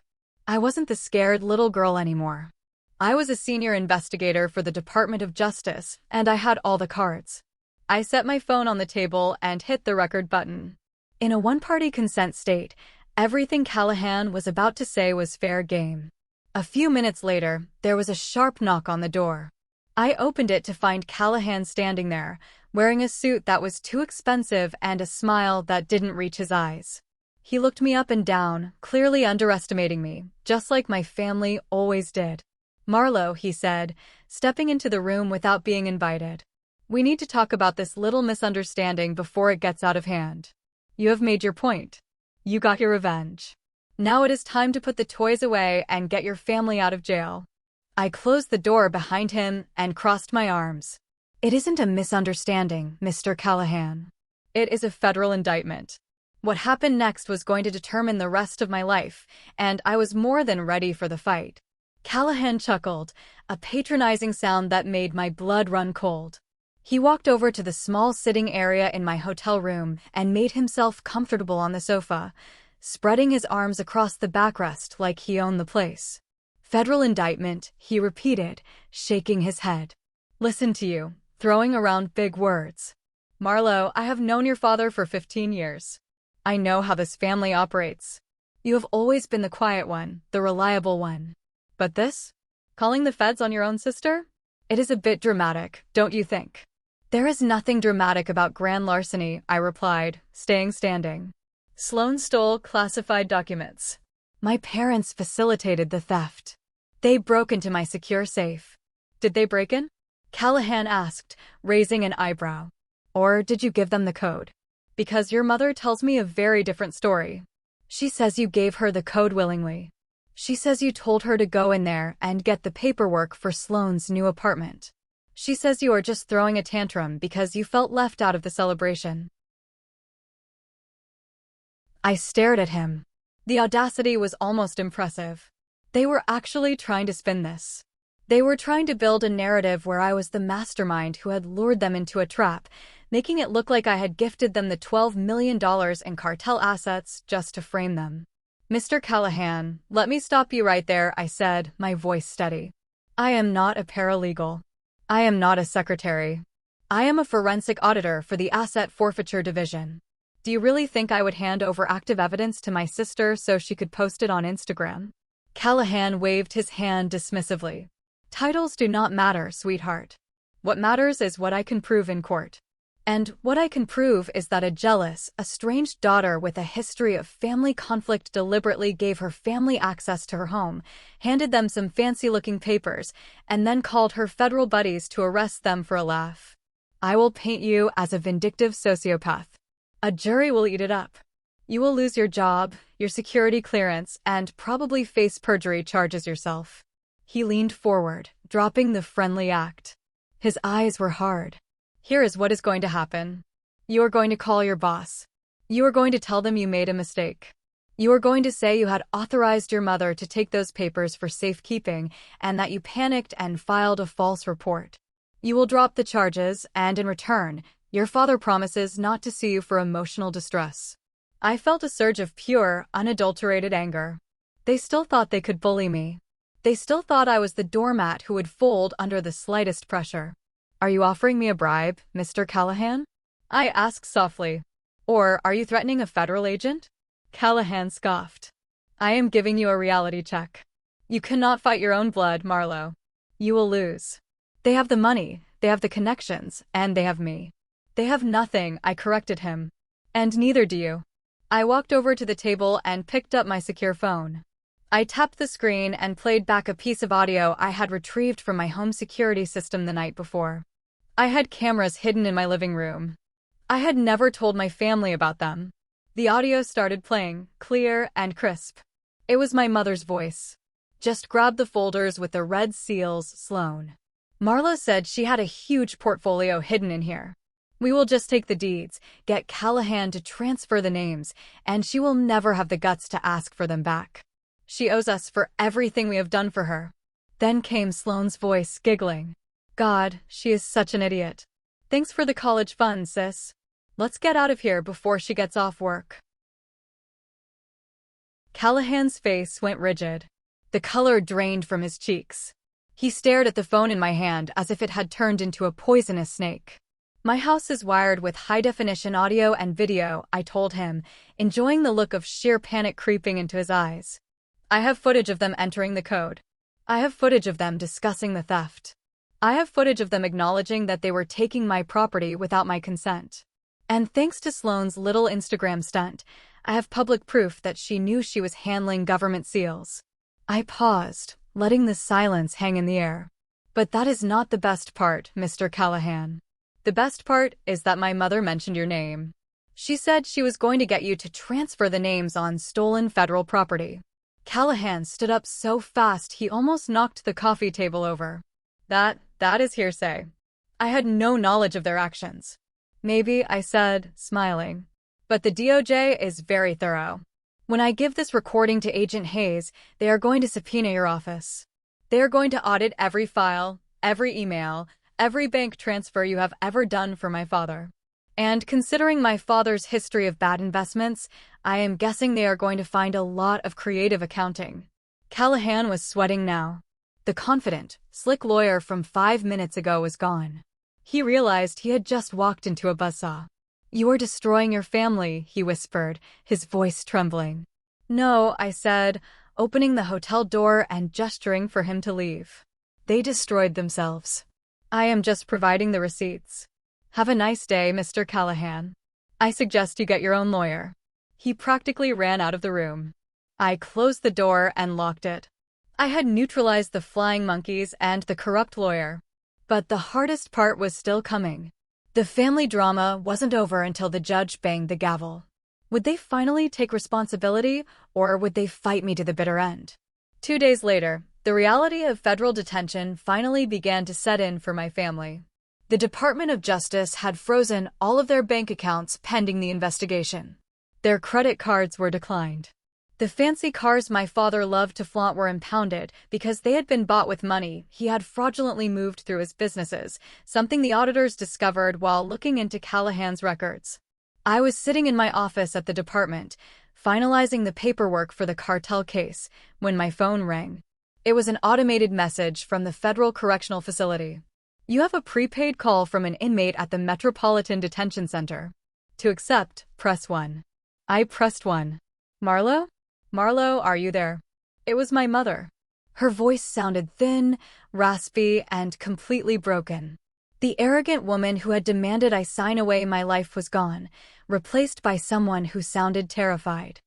I wasn't the scared little girl anymore. I was a senior investigator for the Department of Justice, and I had all the cards. I set my phone on the table and hit the record button. In a one-party consent state, everything Callahan was about to say was fair game. A few minutes later, there was a sharp knock on the door. I opened it to find Callahan standing there, wearing a suit that was too expensive and a smile that didn't reach his eyes. He looked me up and down, clearly underestimating me, just like my family always did. Marlo, he said, stepping into the room without being invited. We need to talk about this little misunderstanding before it gets out of hand. You have made your point. You got your revenge. Now it is time to put the toys away and get your family out of jail. I closed the door behind him and crossed my arms. It isn't a misunderstanding, Mr. Callahan. It is a federal indictment. What happened next was going to determine the rest of my life, and I was more than ready for the fight. Callahan chuckled, a patronizing sound that made my blood run cold. He walked over to the small sitting area in my hotel room and made himself comfortable on the sofa, spreading his arms across the backrest like he owned the place. Federal indictment, he repeated, shaking his head. Listen to you, throwing around big words. Marlo, I have known your father for 15 years. I know how this family operates. You have always been the quiet one, the reliable one. But this? Calling the feds on your own sister? It is a bit dramatic, don't you think? There is nothing dramatic about grand larceny, I replied, staying standing. Sloan stole classified documents. My parents facilitated the theft. They broke into my secure safe. Did they break in? Callahan asked, raising an eyebrow. Or did you give them the code? Because your mother tells me a very different story. She says you gave her the code willingly. She says you told her to go in there and get the paperwork for Sloan's new apartment. She says you are just throwing a tantrum because you felt left out of the celebration. I stared at him. The audacity was almost impressive. They were actually trying to spin this. They were trying to build a narrative where I was the mastermind who had lured them into a trap, making it look like I had gifted them the $12 million in cartel assets just to frame them. Mr. Callahan, let me stop you right there, I said, my voice steady. I am not a paralegal. I am not a secretary. I am a forensic auditor for the Asset Forfeiture Division. Do you really think I would hand over active evidence to my sister so she could post it on Instagram? Callahan waved his hand dismissively. Titles do not matter, sweetheart. What matters is what I can prove in court. And what I can prove is that a jealous, estranged daughter with a history of family conflict deliberately gave her family access to her home, handed them some fancy-looking papers, and then called her federal buddies to arrest them for a laugh. I will paint you as a vindictive sociopath. A jury will eat it up. You will lose your job, your security clearance, and probably face perjury charges yourself. He leaned forward, dropping the friendly act. His eyes were hard. Here is what is going to happen. You are going to call your boss. You are going to tell them you made a mistake. You are going to say you had authorized your mother to take those papers for safekeeping and that you panicked and filed a false report. You will drop the charges, and in return, your father promises not to sue you for emotional distress. I felt a surge of pure, unadulterated anger. They still thought they could bully me. They still thought I was the doormat who would fold under the slightest pressure. Are you offering me a bribe, Mr. Callahan? I asked softly. Or are you threatening a federal agent? Callahan scoffed. I am giving you a reality check. You cannot fight your own blood, Marlowe. You will lose. They have the money, they have the connections, and they have me. They have nothing, I corrected him. And neither do you. I walked over to the table and picked up my secure phone. I tapped the screen and played back a piece of audio I had retrieved from my home security system the night before. I had cameras hidden in my living room. I had never told my family about them. The audio started playing, clear and crisp. It was my mother's voice. Just grab the folders with the red seals, Sloan. Marlowe said she had a huge portfolio hidden in here. We will just take the deeds, get Callahan to transfer the names, and she will never have the guts to ask for them back. She owes us for everything we have done for her. Then came Sloane's voice, giggling. God, she is such an idiot. Thanks for the college fund, sis. Let's get out of here before she gets off work. Callahan's face went rigid. The color drained from his cheeks. He stared at the phone in my hand as if it had turned into a poisonous snake. My house is wired with high-definition audio and video, I told him, enjoying the look of sheer panic creeping into his eyes. I have footage of them entering the code. I have footage of them discussing the theft. I have footage of them acknowledging that they were taking my property without my consent. And thanks to Sloane's little Instagram stunt, I have public proof that she knew she was handling government seals. I paused, letting the silence hang in the air. But that is not the best part, Mr. Callahan. The best part is that my mother mentioned your name. She said she was going to get you to transfer the names on stolen federal property. Callahan stood up so fast he almost knocked the coffee table over. That is hearsay. I had no knowledge of their actions. Maybe, I said, smiling. But the DOJ is very thorough. When I give this recording to Agent Hayes, they are going to subpoena your office. They are going to audit every file, every email, every bank transfer you have ever done for my father. And considering my father's history of bad investments, I am guessing they are going to find a lot of creative accounting. Callahan was sweating now. The confident, slick lawyer from 5 minutes ago was gone. He realized he had just walked into a buzzsaw. You are destroying your family, he whispered, his voice trembling. No, I said, opening the hotel door and gesturing for him to leave. They destroyed themselves. I am just providing the receipts. Have a nice day, Mr. Callahan. I suggest you get your own lawyer. He practically ran out of the room. I closed the door and locked it. I had neutralized the flying monkeys and the corrupt lawyer. But the hardest part was still coming. The family drama wasn't over until the judge banged the gavel. Would they finally take responsibility, or would they fight me to the bitter end? 2 days later, The reality of federal detention finally began to set in for my family. The Department of Justice had frozen all of their bank accounts pending the investigation. Their credit cards were declined. The fancy cars my father loved to flaunt were impounded because they had been bought with money he had fraudulently moved through his businesses, something the auditors discovered while looking into Callahan's records. I was sitting in my office at the department, finalizing the paperwork for the cartel case, when my phone rang. It was an automated message from the Federal Correctional Facility. You have a prepaid call from an inmate at the Metropolitan Detention Center. To accept, press 1. I pressed 1. Marlo? Marlo, are you there? It was my mother. Her voice sounded thin, raspy, and completely broken. The arrogant woman who had demanded I sign away my life was gone, replaced by someone who sounded terrified.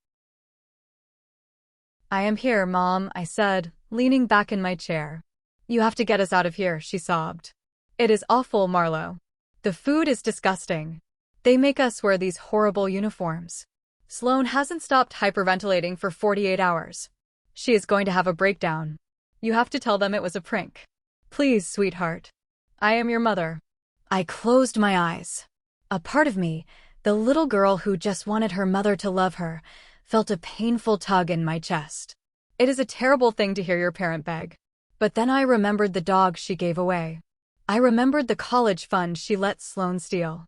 I am here, Mom, I said, leaning back in my chair. You have to get us out of here, she sobbed. It is awful, Marlo. The food is disgusting. They make us wear these horrible uniforms. Sloane hasn't stopped hyperventilating for 48 hours. She is going to have a breakdown. You have to tell them it was a prank. Please, sweetheart. I am your mother. I closed my eyes. A part of me, the little girl who just wanted her mother to love her, felt a painful tug in my chest. It is a terrible thing to hear your parent beg. But then I remembered the dog she gave away. I remembered the college fund she let Sloane steal.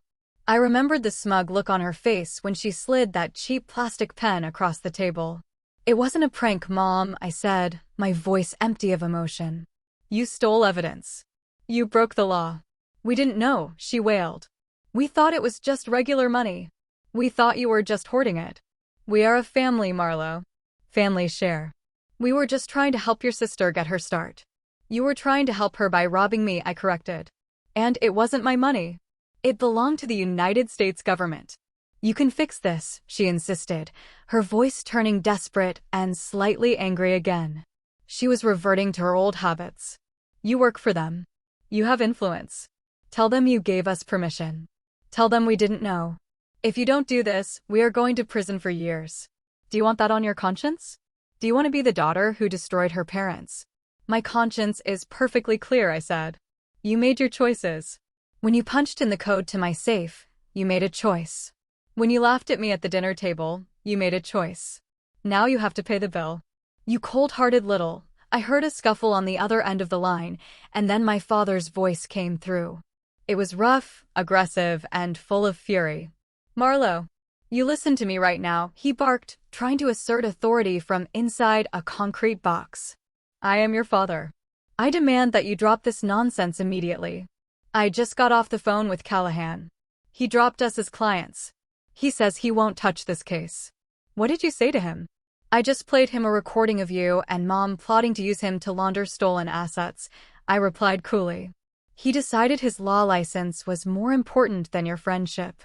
I remembered the smug look on her face when she slid that cheap plastic pen across the table. It wasn't a prank, Mom, I said, my voice empty of emotion. You stole evidence. You broke the law. We didn't know, she wailed. We thought it was just regular money. We thought you were just hoarding it. We are a family, Marlo. Families share. We were just trying to help your sister get her start. You were trying to help her by robbing me, I corrected. And it wasn't my money. It belonged to the United States government. You can fix this, she insisted, her voice turning desperate and slightly angry again. She was reverting to her old habits. You work for them. You have influence. Tell them you gave us permission. Tell them we didn't know. If you don't do this, we are going to prison for years. Do you want that on your conscience? Do you want to be the daughter who destroyed her parents? My conscience is perfectly clear, I said. You made your choices. When you punched in the code to my safe, you made a choice. When you laughed at me at the dinner table, you made a choice. Now you have to pay the bill. You cold-hearted little. I heard a scuffle on the other end of the line, and then my father's voice came through. It was rough, aggressive, and full of fury. Marlo, you listen to me right now, he barked, trying to assert authority from inside a concrete box. I am your father. I demand that you drop this nonsense immediately. I just got off the phone with Callahan. He dropped us as clients. He says he won't touch this case. What did you say to him? I just played him a recording of you and Mom plotting to use him to launder stolen assets, I replied coolly. He decided his law license was more important than your friendship.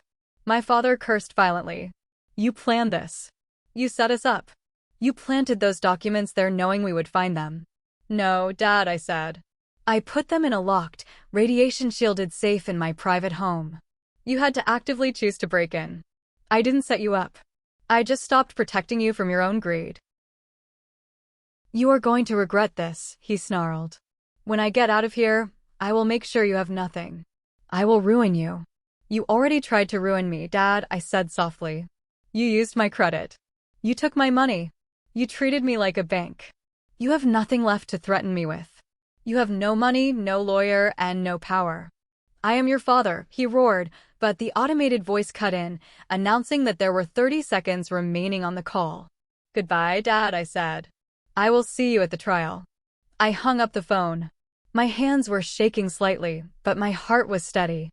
My father cursed violently. You planned this. You set us up. You planted those documents there knowing we would find them. No, Dad, I said. I put them in a locked, radiation-shielded safe in my private home. You had to actively choose to break in. I didn't set you up. I just stopped protecting you from your own greed. You are going to regret this, he snarled. When I get out of here, I will make sure you have nothing. I will ruin you. You already tried to ruin me, Dad, I said softly. You used my credit. You took my money. You treated me like a bank. You have nothing left to threaten me with. You have no money, no lawyer, and no power. I am your father, he roared, but the automated voice cut in, announcing that there were 30 seconds remaining on the call. Goodbye, Dad, I said. I will see you at the trial. I hung up the phone. My hands were shaking slightly, but my heart was steady.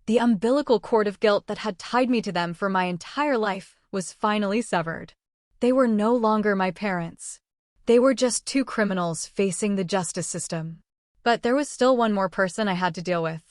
The umbilical cord of guilt that had tied me to them for my entire life was finally severed. They were no longer my parents. They were just two criminals facing the justice system. But there was still one more person I had to deal with.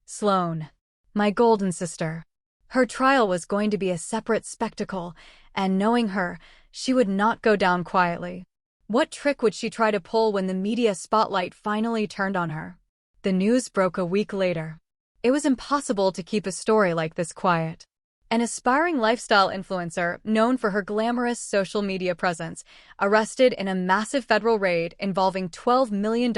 Sloane, my golden sister. Her trial was going to be a separate spectacle, and knowing her, she would not go down quietly. What trick would she try to pull when the media spotlight finally turned on her? The news broke a week later. It was impossible to keep a story like this quiet. an aspiring lifestyle influencer known for her glamorous social media presence, arrested in a massive federal raid involving $12 million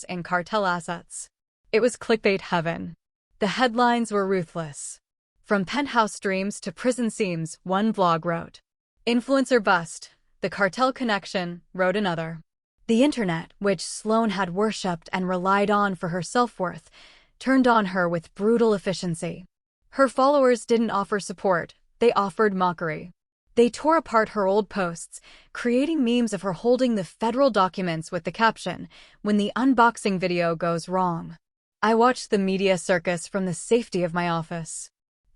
in cartel assets. It was clickbait heaven. The headlines were ruthless. From penthouse dreams to prison seams, one blog wrote. Influencer bust. The cartel connection, wrote another. The internet, which Sloan had worshipped and relied on for her self-worth, turned on her with brutal efficiency. Her followers didn't offer support, they offered mockery. They tore apart her old posts, creating memes of her holding the federal documents with the caption, "When the unboxing video goes wrong." I watched the media circus from the safety of my office.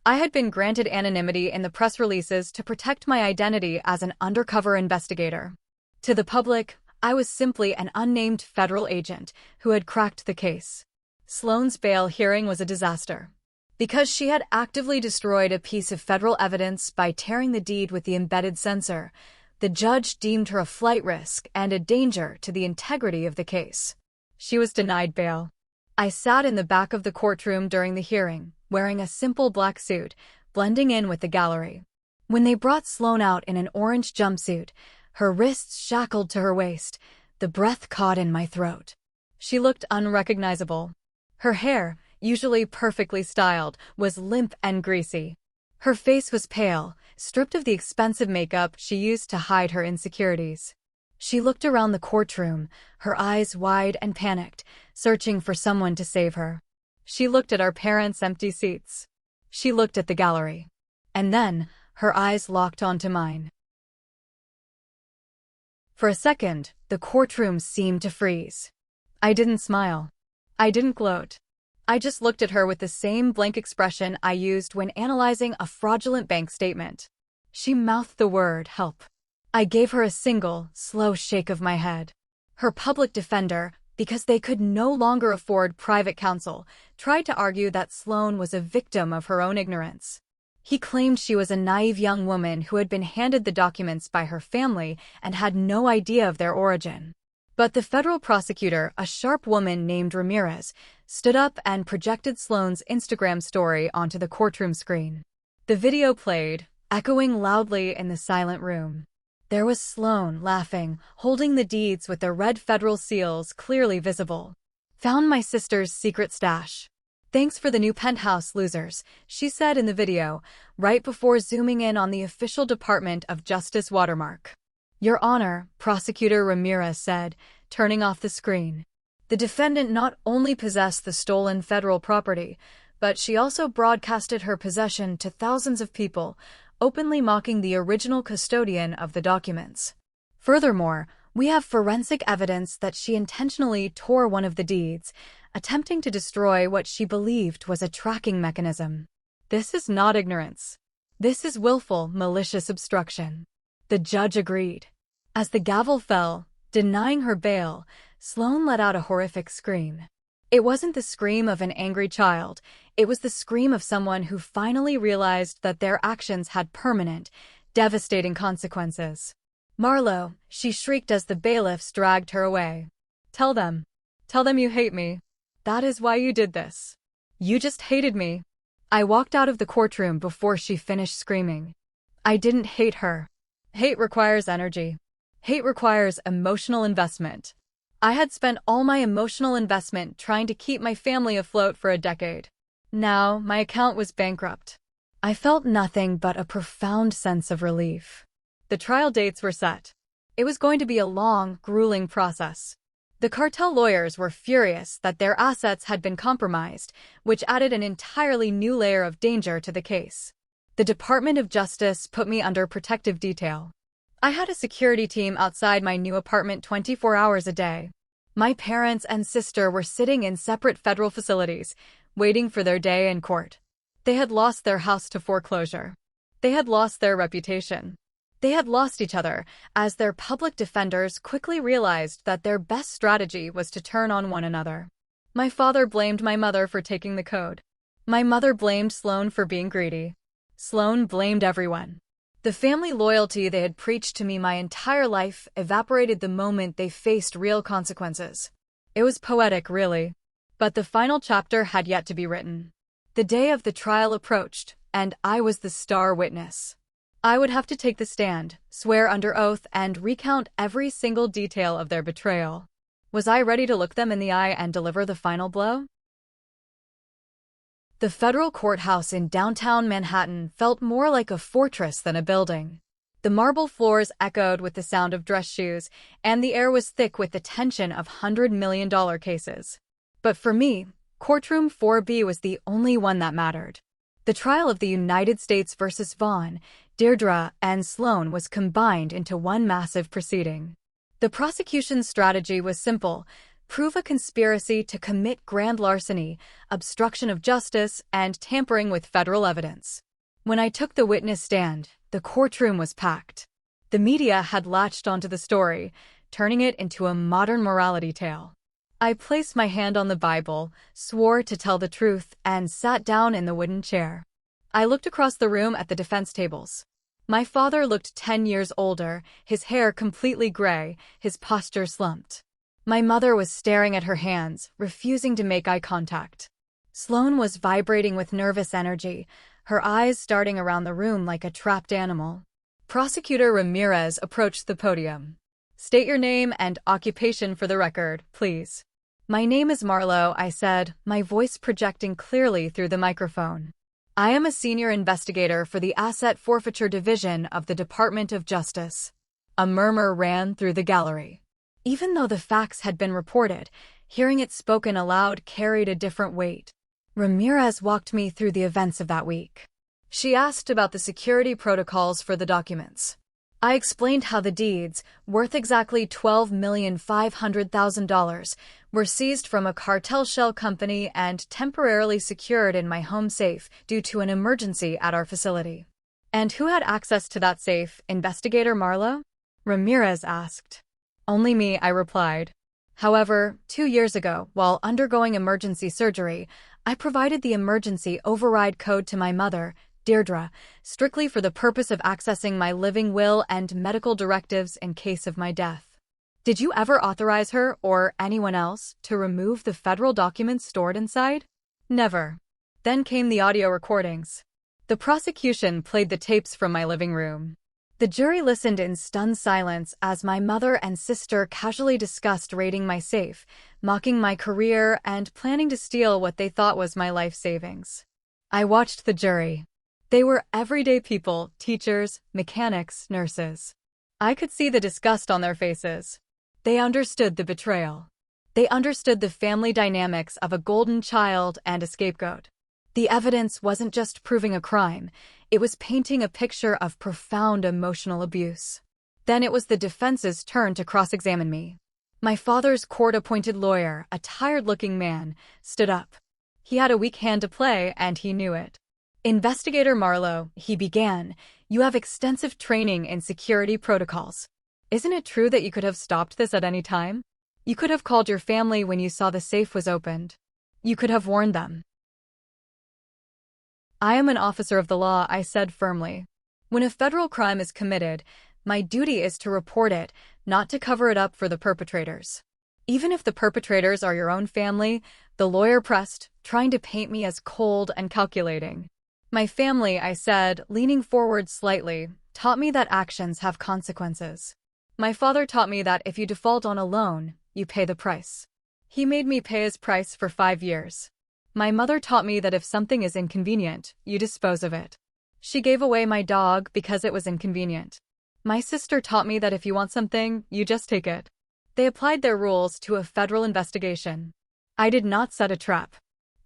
I had been granted anonymity in the press releases to protect my identity as an undercover investigator. To the public, I was simply an unnamed federal agent who had cracked the case. Sloan's bail hearing was a disaster. Because she had actively destroyed a piece of federal evidence by tearing the deed with the embedded sensor, the judge deemed her a flight risk and a danger to the integrity of the case. She was denied bail. I sat in the back of the courtroom during the hearing, wearing a simple black suit, blending in with the gallery. When they brought Sloan out in an orange jumpsuit, her wrists shackled to her waist, the breath caught in my throat. She looked unrecognizable. Her hair, usually perfectly styled, was limp and greasy. Her face was pale, stripped of the expensive makeup she used to hide her insecurities. She looked around the courtroom, her eyes wide and panicked, searching for someone to save her. She looked at our parents' empty seats. She looked at the gallery. And then, her eyes locked onto mine. For a second, the courtroom seemed to freeze. I didn't smile. I didn't gloat. I just looked at her with the same blank expression I used when analyzing a fraudulent bank statement. She mouthed the word, "help." I gave her a single, slow shake of my head. Her public defender, because they could no longer afford private counsel, tried to argue that Sloan was a victim of her own ignorance. He claimed she was a naive young woman who had been handed the documents by her family and had no idea of their origin. But the federal prosecutor, a sharp woman named Ramirez, stood up and projected Sloan's Instagram story onto the courtroom screen. The video played, echoing loudly in the silent room. There was Sloan, laughing, holding the deeds with the red federal seals clearly visible. "Found my sister's secret stash. Thanks for the new penthouse, losers," she said in the video, right before zooming in on the official Department of Justice watermark. "Your Honor," Prosecutor Ramirez said, turning off the screen. The defendant not only possessed the stolen federal property, but she also broadcasted her possession to thousands of people, openly mocking the original custodian of the documents. Furthermore, we have forensic evidence that she intentionally tore one of the deeds, attempting to destroy what she believed was a tracking mechanism. This is not ignorance. This is willful, malicious obstruction. The judge agreed. As the gavel fell, denying her bail, Sloan let out a horrific scream. It wasn't the scream of an angry child, it was the scream of someone who finally realized that their actions had permanent, devastating consequences. "Marlo," she shrieked as the bailiffs dragged her away. Tell them you hate me. That is why you did this. You just hated me." I walked out of the courtroom before she finished screaming. I didn't hate her. Hate requires energy. Hate requires emotional investment. I had spent all my emotional investment trying to keep my family afloat for a decade. Now, my account was bankrupt. I felt nothing but a profound sense of relief. The trial dates were set. It was going to be a long, grueling process. The cartel lawyers were furious that their assets had been compromised, which added an entirely new layer of danger to the case. The Department of Justice put me under protective detail. I had a security team outside my new apartment 24 hours a day. My parents and sister were sitting in separate federal facilities, waiting for their day in court. They had lost their house to foreclosure. They had lost their reputation. They had lost each other, as their public defenders quickly realized that their best strategy was to turn on one another. My father blamed my mother for taking the code. My mother blamed Sloan for being greedy. Sloan blamed everyone. The family loyalty they had preached to me my entire life evaporated the moment they faced real consequences. It was poetic, really. But the final chapter had yet to be written. The day of the trial approached, and I was the star witness. I would have to take the stand, swear under oath, and recount every single detail of their betrayal. Was I ready to look them in the eye and deliver the final blow? The federal courthouse in downtown Manhattan felt more like a fortress than a building. The marble floors echoed with the sound of dress shoes, and the air was thick with the tension of $100 million cases. But for me, Courtroom 4B was the only one that mattered. The trial of the United States versus Vaughn, Deirdre, and Sloan was combined into one massive proceeding. The prosecution's strategy was simple: prove a conspiracy to commit grand larceny, obstruction of justice, and tampering with federal evidence. When I took the witness stand, the courtroom was packed. The media had latched onto the story, turning it into a modern morality tale. I placed my hand on the Bible, swore to tell the truth, and sat down in the wooden chair. I looked across the room at the defense tables. My father looked 10 years older, his hair completely gray, his posture slumped. My mother was staring at her hands, refusing to make eye contact. Sloan was vibrating with nervous energy, her eyes darting around the room like a trapped animal. Prosecutor Ramirez approached the podium. "State your name and occupation for the record, please." "My name is Marlowe," I said, my voice projecting clearly through the microphone. "I am a senior investigator for the Asset Forfeiture Division of the Department of Justice." A murmur ran through the gallery. Even though the facts had been reported, hearing it spoken aloud carried a different weight. Ramirez walked me through the events of that week. She asked about the security protocols for the documents. I explained how the deeds, worth exactly $12,500,000, were seized from a cartel shell company and temporarily secured in my home safe due to an emergency at our facility. "And who had access to that safe, Investigator Marlowe?" Ramirez asked. "Only me," I replied. "However, 2 years ago, while undergoing emergency surgery, I provided the emergency override code to my mother, Deirdre, strictly for the purpose of accessing my living will and medical directives in case of my death." "Did you ever authorize her, or anyone else, to remove the federal documents stored inside?" "Never." Then came the audio recordings. The prosecution played the tapes from my living room. The jury listened in stunned silence as my mother and sister casually discussed raiding my safe, mocking my career, and planning to steal what they thought was my life savings. I watched the jury. They were everyday people, teachers, mechanics, nurses. I could see the disgust on their faces. They understood the betrayal. They understood the family dynamics of a golden child and a scapegoat. The evidence wasn't just proving a crime, it was painting a picture of profound emotional abuse. Then it was the defense's turn to cross-examine me. My father's court-appointed lawyer, a tired-looking man, stood up. He had a weak hand to play, and he knew it. "Investigator Marlowe," he began, "you have extensive training in security protocols. Isn't it true that you could have stopped this at any time? You could have called your family when you saw the safe was opened. You could have warned them." "I am an officer of the law," I said firmly. "When a federal crime is committed, my duty is to report it, not to cover it up for the perpetrators. Even if the perpetrators are your own family," the lawyer pressed, trying to paint me as cold and calculating. "My family," I said, leaning forward slightly, "taught me that actions have consequences. My father taught me that if you default on a loan, you pay the price. He made me pay his price for 5 years. My mother taught me that if something is inconvenient, you dispose of it. She gave away my dog because it was inconvenient. My sister taught me that if you want something, you just take it." They applied their rules to a federal investigation. I did not set a trap.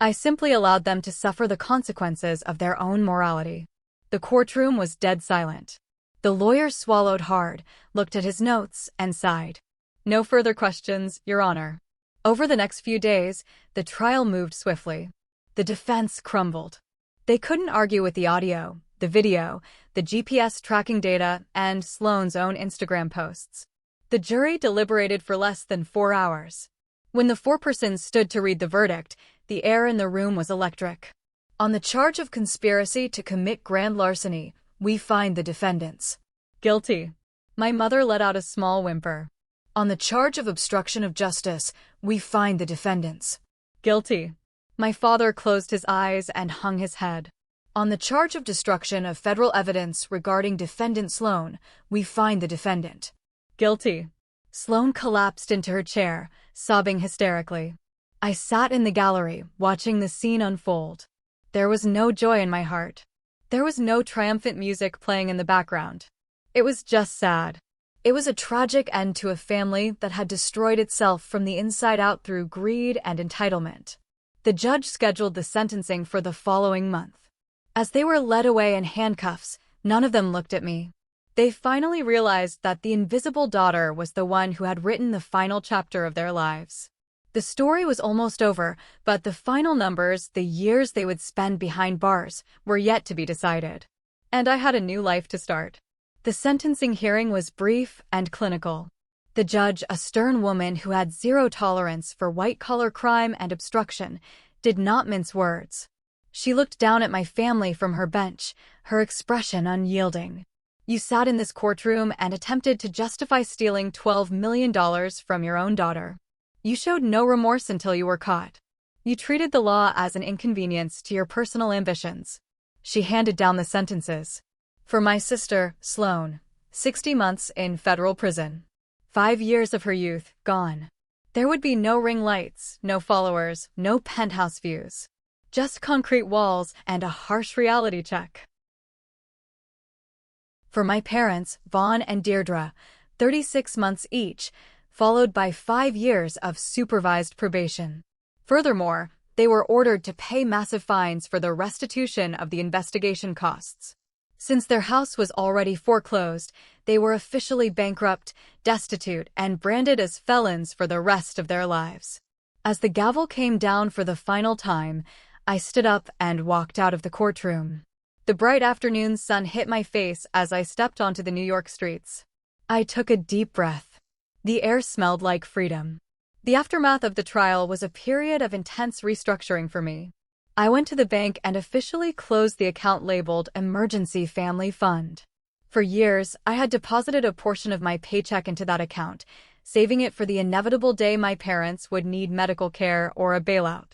I simply allowed them to suffer the consequences of their own morality. The courtroom was dead silent. The lawyer swallowed hard, looked at his notes, and sighed. "No further questions, Your Honor." Over the next few days, the trial moved swiftly. The defense crumbled. They couldn't argue with the audio, the video, the GPS tracking data, and Sloan's own Instagram posts. The jury deliberated for less than 4 hours. When the forepersons stood to read the verdict, the air in the room was electric. "On the charge of conspiracy to commit grand larceny, we find the defendants guilty." My mother let out a small whimper. "On the charge of obstruction of justice, we find the defendants guilty." My father closed his eyes and hung his head. On the charge of destruction of federal evidence regarding defendant Sloan, we find the defendant guilty. Sloan collapsed into her chair, sobbing hysterically. I sat in the gallery, watching the scene unfold. There was no joy in my heart. There was no triumphant music playing in the background. It was just sad. It was a tragic end to a family that had destroyed itself from the inside out through greed and entitlement. The judge scheduled the sentencing for the following month. As they were led away in handcuffs, none of them looked at me. They finally realized that the invisible daughter was the one who had written the final chapter of their lives. The story was almost over, but the final numbers, the years they would spend behind bars, were yet to be decided. And I had a new life to start. The sentencing hearing was brief and clinical. The judge, a stern woman who had zero tolerance for white-collar crime and obstruction, did not mince words. She looked down at my family from her bench, her expression unyielding. You sat in this courtroom and attempted to justify stealing $12 million from your own daughter. You showed no remorse until you were caught. You treated the law as an inconvenience to your personal ambitions. She handed down the sentences. For my sister, Sloan, 60 months in federal prison. 5 years of her youth, gone. There would be no ring lights, no followers, no penthouse views. Just concrete walls and a harsh reality check. For my parents, Vaughn and Deirdre, 36 months each, followed by 5 years of supervised probation. Furthermore, they were ordered to pay massive fines for the restitution of the investigation costs. Since their house was already foreclosed, they were officially bankrupt, destitute, and branded as felons for the rest of their lives. As the gavel came down for the final time, I stood up and walked out of the courtroom. The bright afternoon sun hit my face as I stepped onto the New York streets. I took a deep breath. The air smelled like freedom. The aftermath of the trial was a period of intense restructuring for me. I went to the bank and officially closed the account labeled Emergency Family Fund. For years, I had deposited a portion of my paycheck into that account, saving it for the inevitable day my parents would need medical care or a bailout.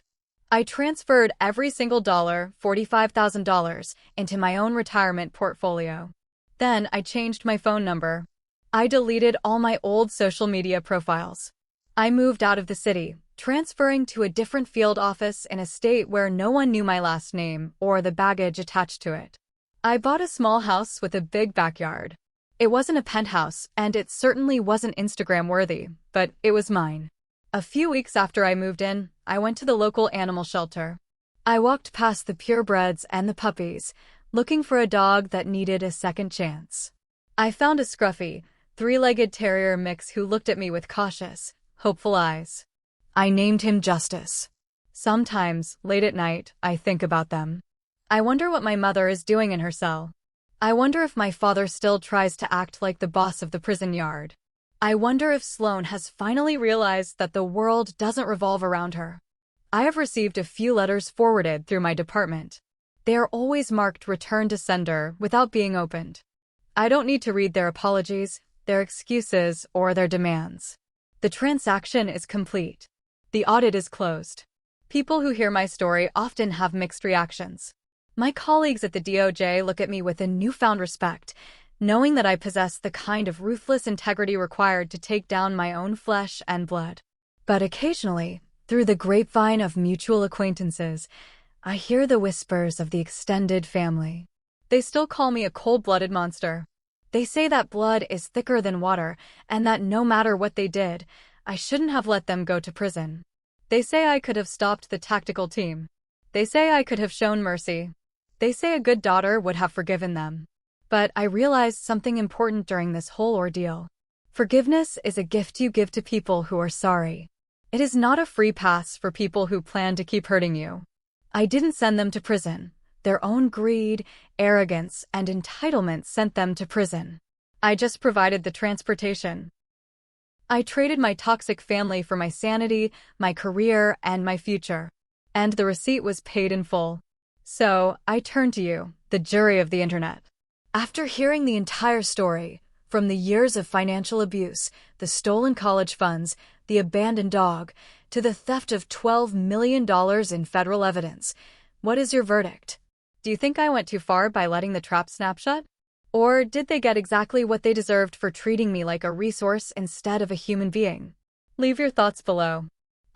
I transferred every single dollar, $45,000, into my own retirement portfolio. Then I changed my phone number. I deleted all my old social media profiles. I moved out of the city, transferring to a different field office in a state where no one knew my last name or the baggage attached to it. I bought a small house with a big backyard. It wasn't a penthouse, and it certainly wasn't Instagram-worthy, but it was mine. A few weeks after I moved in, I went to the local animal shelter. I walked past the purebreds and the puppies, looking for a dog that needed a second chance. I found a scruffy, 3-legged terrier mix who looked at me with cautious, hopeful eyes. I named him Justice. Sometimes, late at night, I think about them. I wonder what my mother is doing in her cell. I wonder if my father still tries to act like the boss of the prison yard. I wonder if Sloan has finally realized that the world doesn't revolve around her. I have received a few letters forwarded through my department. They are always marked return to sender without being opened. I don't need to read their apologies, their excuses, or their demands. The transaction is complete. The audit is closed. People who hear my story often have mixed reactions. My colleagues at the DOJ look at me with a newfound respect, knowing that I possess the kind of ruthless integrity required to take down my own flesh and blood. But occasionally, through the grapevine of mutual acquaintances, I hear the whispers of the extended family. They still call me a cold-blooded monster. They say that blood is thicker than water, and that no matter what they did, I shouldn't have let them go to prison. They say I could have stopped the tactical team. They say I could have shown mercy. They say a good daughter would have forgiven them. But I realized something important during this whole ordeal. Forgiveness is a gift you give to people who are sorry. It is not a free pass for people who plan to keep hurting you. I didn't send them to prison. Their own greed, arrogance, and entitlement sent them to prison. I just provided the transportation. I traded my toxic family for my sanity, my career, and my future. And the receipt was paid in full. So, I turn to you, the jury of the internet. After hearing the entire story, from the years of financial abuse, the stolen college funds, the abandoned dog, to the theft of $12 million in federal evidence, what is your verdict? Do you think I went too far by letting the trap snap shut? Or did they get exactly what they deserved for treating me like a resource instead of a human being? Leave your thoughts below.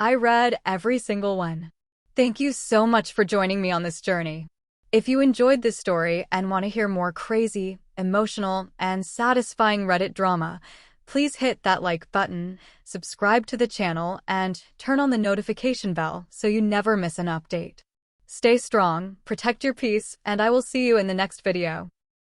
I read every single one. Thank you so much for joining me on this journey. If you enjoyed this story and want to hear more crazy, emotional, and satisfying Reddit drama, please hit that like button, subscribe to the channel, and turn on the notification bell so you never miss an update. Stay strong, protect your peace, and I will see you in the next video.